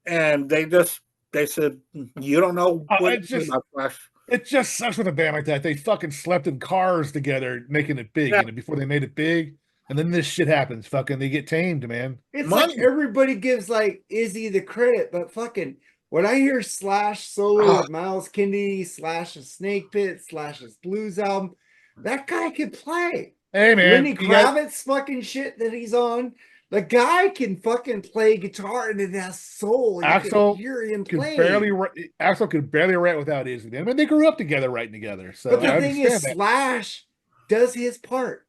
And they said, "You don't know what it's just- about Slash." It just sucks with a band like that. They fucking slept in cars together, making it big, Yeah. before they made it big. And then this shit happens. Fucking, they get tamed, man. It's Money. like everybody gives like Izzy the credit, but fucking when I hear Slash solo with Miles Kennedy, Slash's Snake Pit, Slash's blues album, that guy can play. Hey, man. Lenny you got- Kravitz fucking shit that he's on. The guy can fucking play guitar and it has soul. And you Axl can hear him could play. Axl could barely write without Izzy. I mean, they grew up together, writing together. So But the I thing understand is, that. Slash does his part.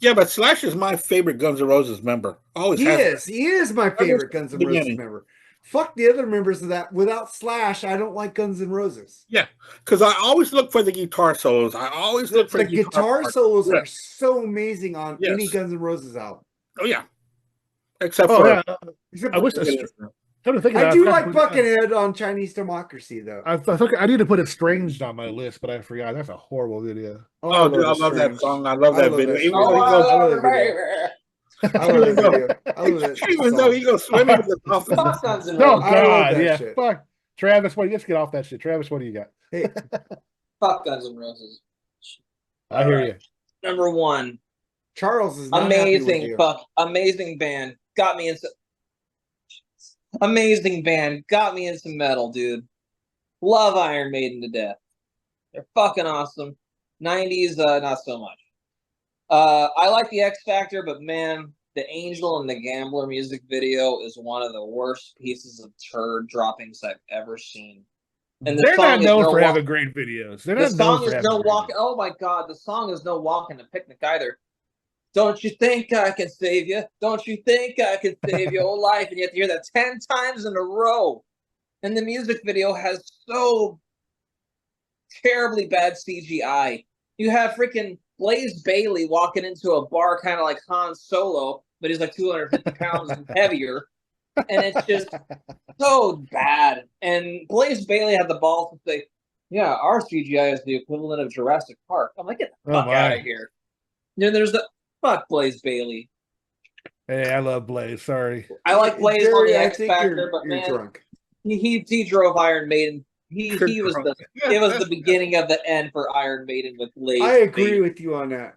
Yeah, but Slash is my favorite Guns N' Roses member. Always He has is. He is my favorite Guns N' Roses beginning. member. Fuck the other members of that. Without Slash, I don't like Guns N' Roses. Yeah, because I always look for the guitar solos. I always look for The guitar parts. solos Yeah. are so amazing on Yes. any Guns N' Roses album. Oh yeah, except Oh, for yeah. Except I wish for- Come to think of I that, do forgot like to put- Buckethead on Chinese Democracy, though. I need to put Estranged on my list, but I forgot. That's a horrible video. Oh, dude, I love that Strange. song. I love I that love video. that Even song. though he I goes, love that video. I love that video. I love that even though song. he goes swimming with the dolphins. Fuck Guns N' No, Roses. I love God, that yeah. shit. Fuck. Travis, let's get off that shit. Travis, what do you got? Hey, Fuck Guns N' Roses. I hear you. Number one, Charles is not happy with amazing, you. amazing band. Got me into amazing band. Got me into metal, dude. Love Iron Maiden to death. They're fucking awesome. 90s, not so much. I like the X Factor, but man, the Angel and the Gambler music video is one of the worst pieces of turd droppings I've ever seen. And the They're song not is known no for walk- having great videos. They're the not known song for is having no great walking. videos. Oh my god, the song is no walking the picnic either. Don't you think I can save you? Don't you think I can save your whole life? And you have to hear that 10 times in a row. And the music video has so terribly bad CGI. You have freaking Blaze Bailey walking into a bar kind of like Han Solo, but he's like 250 pounds heavier. And it's just so bad. And Blaze Bailey had the balls to say, yeah, our CGI is the equivalent of Jurassic Park. I'm like, get the Oh, fuck out my. of here. Then there's the fuck Blaze Bailey. Hey, I love Blaze. Sorry. I like Blaze on Jerry, the I X think Factor, you're but man, drunk. he drove Iron Maiden. He was the it was the beginning of the end for Iron Maiden with Blaze. I agree Bailey. with you on that.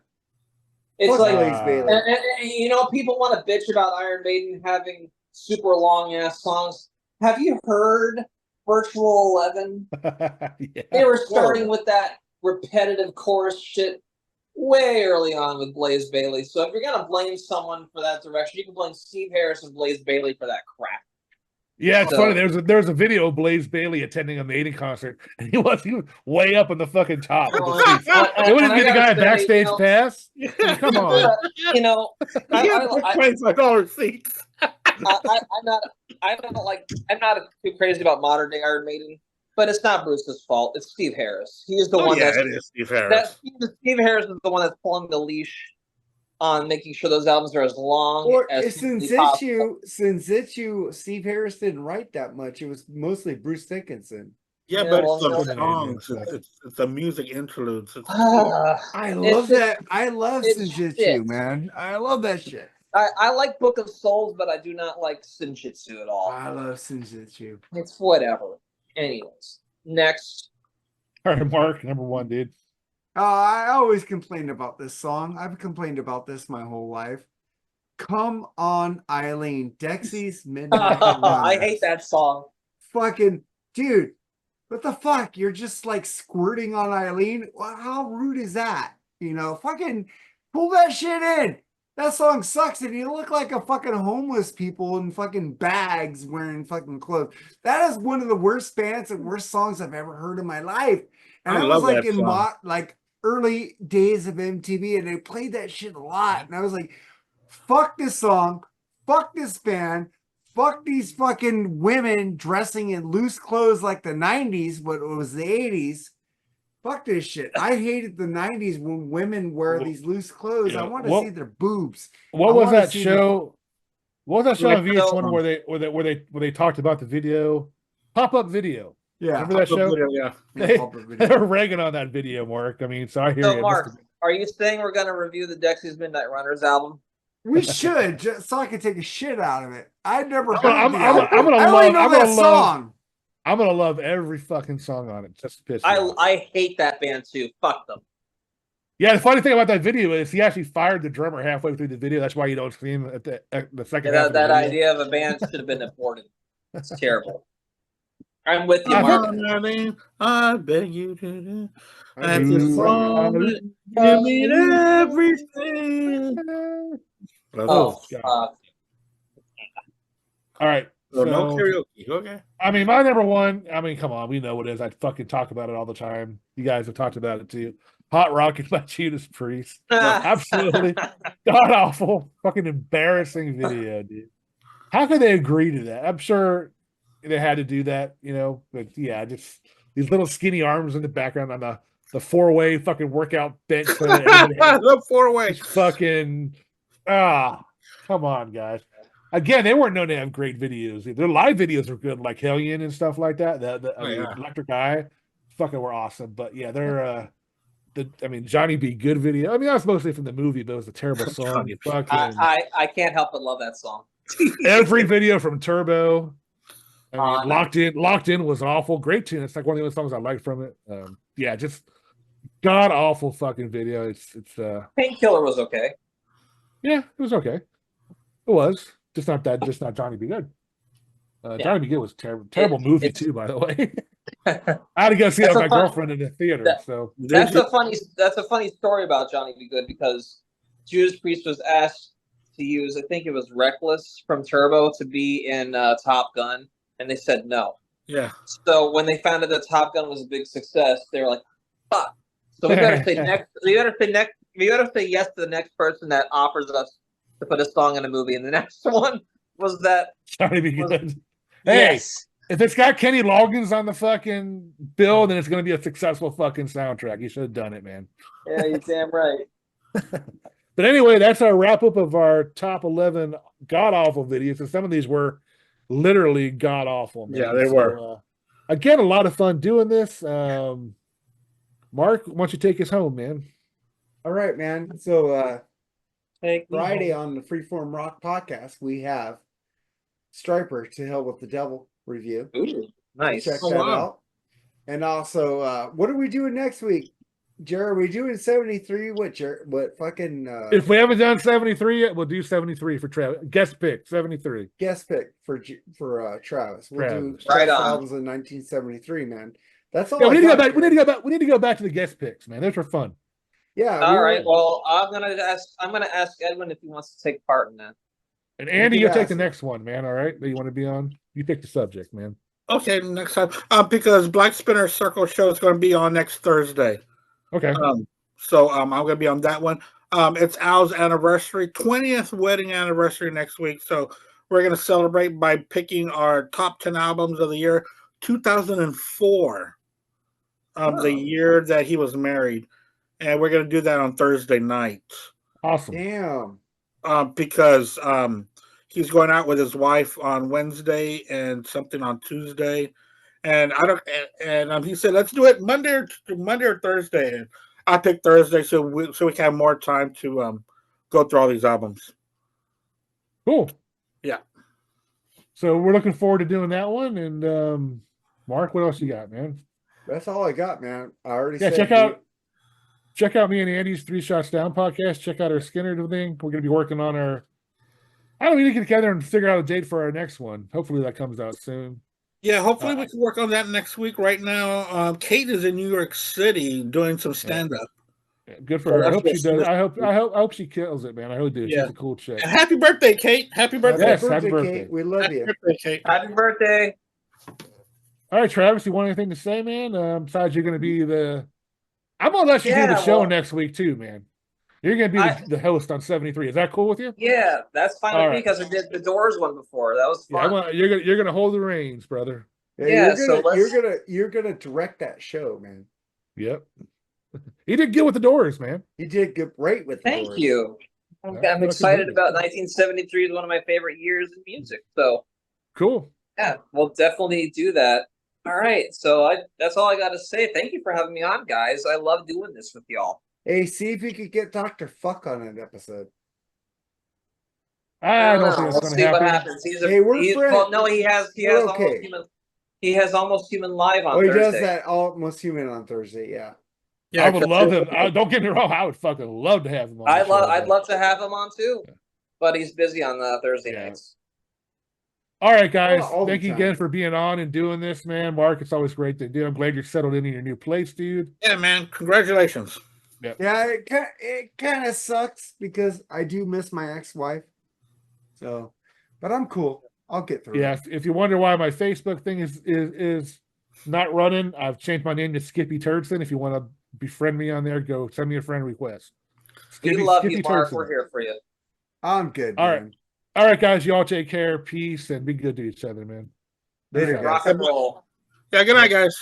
It's Fuck like Blaze Bailey. and you know, people want to bitch about Iron Maiden having super long ass songs. Have you heard Virtual 11? Yeah. They were starting with that repetitive chorus shit way early on with Blaze Bailey. So if you're gonna blame someone for that direction, you can blame Steve Harris and Blaze Bailey for that crap. Yeah, it's So- funny. There was a video of Blaze Bailey attending a Maiden concert, and he was way up on the fucking top of the seats. They wouldn't get the guy a backstage pass. Come on. You know, $25 seats. I'm not too crazy about modern day Iron Maiden. But it's not Bruce's fault. It's Steve Harris. He's the one it is Steve Harris. Steve Harris is the one that's pulling the leash on making sure those albums are as long Or as since possible. Steve Harris didn't write that much. It was mostly Bruce Dickinson. Yeah, Yeah, but well, it's the no. songs. It's the music interludes. I love that. I love it's Sinjitsu, shit. man. I love that shit. I like Book of Souls, but I do not like Senjutsu at all. I love Sinjitsu. It's whatever. Anyways, next. All right, Mark, number one, dude. I always complain about this song. I've complained about this my whole life. Come on, Eileen. Dexy's Midnight Runners. I hate that song. Fucking dude, what the fuck? You're just like squirting on Eileen? Well, how rude is that? You know, fucking pull that shit in. That song sucks, and you look like a fucking homeless people in fucking bags wearing fucking clothes. That is one of the worst bands and worst songs I've ever heard in my life. And I I love was like that in song. like early days of MTV, and they played that shit a lot. And I was like, fuck this song, fuck this band, fuck these fucking women dressing in loose clothes like the 90s, but it was the 80s. Fuck this shit. I hated the 90s when women wear these loose clothes. I want to see their boobs. What was that show? What was that show on VH1 Video. where they talked about the video? Pop-up video. Yeah. Remember that show? Yeah. They're ragging on that video, Mark. I mean, so I hear So, you. Mark, are you saying we're going to review the Dexys Midnight Runners album? We should, just so I can take a shit out of it. I'd never heard I'm the gonna album. I only know that song. I'm gonna love every fucking song on it. Just to piss you off. I hate that band too. Fuck them. Yeah, the funny thing about that video is he actually fired the drummer halfway through the video. That's why you don't see him at the second half. That idea of a band should have been aborted. It's terrible. I'm with you, Mark. I beg you to. I And hate this this song, song. give me everything. Oh, God. fuck. All right. So no So, karaoke. Okay. I mean, my number one, I mean, come on, we know what it is. I fucking talk about it all the time. You guys have talked about it too. Hot Rocket by Judas Priest. Absolutely god awful, fucking embarrassing video, dude. How could they agree to that? I'm sure they had to do that, you know, but yeah, just these little skinny arms in the background on the four-way fucking workout bench. The four-way. Fucking come on, guys. Again, they weren't known to have great videos. Their live videos were good, like Hellion and stuff like that. The Electric Eye, fucking were awesome. But yeah, they're Johnny B. Good video. I mean, that was mostly from the movie, but it was a terrible song. Fucking I can't help but love that song. every video from Turbo. I mean, Uh, Locked In was awful. Great tune. It's like one of the only songs I liked from it. Yeah, just god awful fucking video. It's Painkiller was okay. yeah, it was okay. It was just not Johnny B. Good. Johnny B. Good was terrible movie too, by the way. I had to go see it with my girlfriend in the theater. That's a funny story about Johnny B. Good, because Judas Priest was asked to use, I think it was Reckless from Turbo, to be in Top Gun, and they said no. Yeah. So when they found out that Top Gun was a big success, they were like, "Fuck!" So we better say next. We better say yes to the next person that offers us to put a song in a movie. And the next one was that Johnny B. Good. Hey, yes. If it's got Kenny Loggins on the fucking bill, then it's going to be a successful fucking soundtrack. You should have done it, man. Yeah, you're damn right. But anyway, that's our wrap up of our top 11 god awful videos. And some of these were literally god awful, man. Yeah, they were. Again, a lot of fun doing this. Mark, why don't you take us home, man? All right, man. So Take me Friday home. on the Freeform Rock podcast, we have Striper to Hell with the Devil review. Ooh, nice. Check that out. And also, what are we doing next week? Jared, are we doing 73? What fucking If we haven't done 73 yet, we'll do 73 for Travis. Guest pick 73. guest pick for Travis? We'll do Right on. albums in 1973, man. That's all. Yeah, we I need to go got back. We need to go back to the guest picks, man. Those were fun. Yeah. All right. Well, I'm gonna ask Edwin if he wants to take part in that. And Andy, you'll take the Yes. next one, man. All right, that you want to be on. You pick the subject, man. Okay, next time. Because Black Spinner Circle show is going to be on next Thursday. Okay. So I'm going to be on that one. It's Al's anniversary, 20th wedding anniversary next week. So we're going to celebrate by picking our top 10 albums of the year. 2004, the year that he was married, and we're gonna do that on Thursday night. Awesome. Damn. Because he's going out with his wife on Wednesday and something on Tuesday, and I don't. And he said, let's do it Monday or Thursday. And I picked Thursday so we can have more time to go through all these albums. Cool. Yeah. So we're looking forward to doing that one. And Mark, what else you got, man? That's all I got, man. I already Yeah, said. check out me and Andy's 3 Shots Down podcast. Check out our Skinner thing. We're going to be working on our. I don't need to get together and figure out a date for our next one. Hopefully that comes out soon. Yeah, hopefully we can work on that next week. Right now, Kate is in New York City doing some stand-up. Yeah, good for her. I hope she does. I hope she kills it, man. I hope do. Yeah. She's a cool chick. And happy birthday, Kate! Happy birthday! Yes, happy birthday. Kate. We love Happy you. birthday, Kate! Happy birthday. All right, Travis, you want anything to say, man? Besides, you're going to be the. I'm going to let you do the show next week, too, man. You're going to be the host on 73. Is that cool with you? Yeah, that's fine with me because I did the Doors one before. That was fun. Yeah, you're going to hold the reins, brother. Yeah, you're gonna direct that show, man. Yep. He did good with the Doors, man. He did great with the Thank Doors. you. I'm excited about 1973 is one of my favorite years in music. So cool. Yeah, we'll definitely do that. All right. So that's all I got to say. Thank you for having me on, guys. I love doing this with y'all. Hey, see if you could get Dr. Fuck on an episode. I don't think that's going to happen. What happens. We're friends. Well, no, he has okay. He has Almost Human live on Thursday. Thursday. He does that Almost Human on Thursday, yeah. I would love him. Don't get me wrong. I would fucking love to have him on. I'd love to have him on too, but he's busy on Thursday nights. All right, guys. Thank you again for being on and doing this, man. Mark, it's always great to do. I'm glad you're settled in your new place, dude. Yeah, man. Congratulations. Yep. Yeah, it kind of sucks because I do miss my ex-wife. So, but I'm cool. I'll get through. Yeah, if you wonder why my Facebook thing is not running, I've changed my name to Skippy Turdson. If you want to befriend me on there, go send me a friend request. We love you, Mark. We're here for you. I'm good. All man. All right, guys. You all take care. Peace and be good to each other, man. Later, rock and roll. Yeah, good night, guys.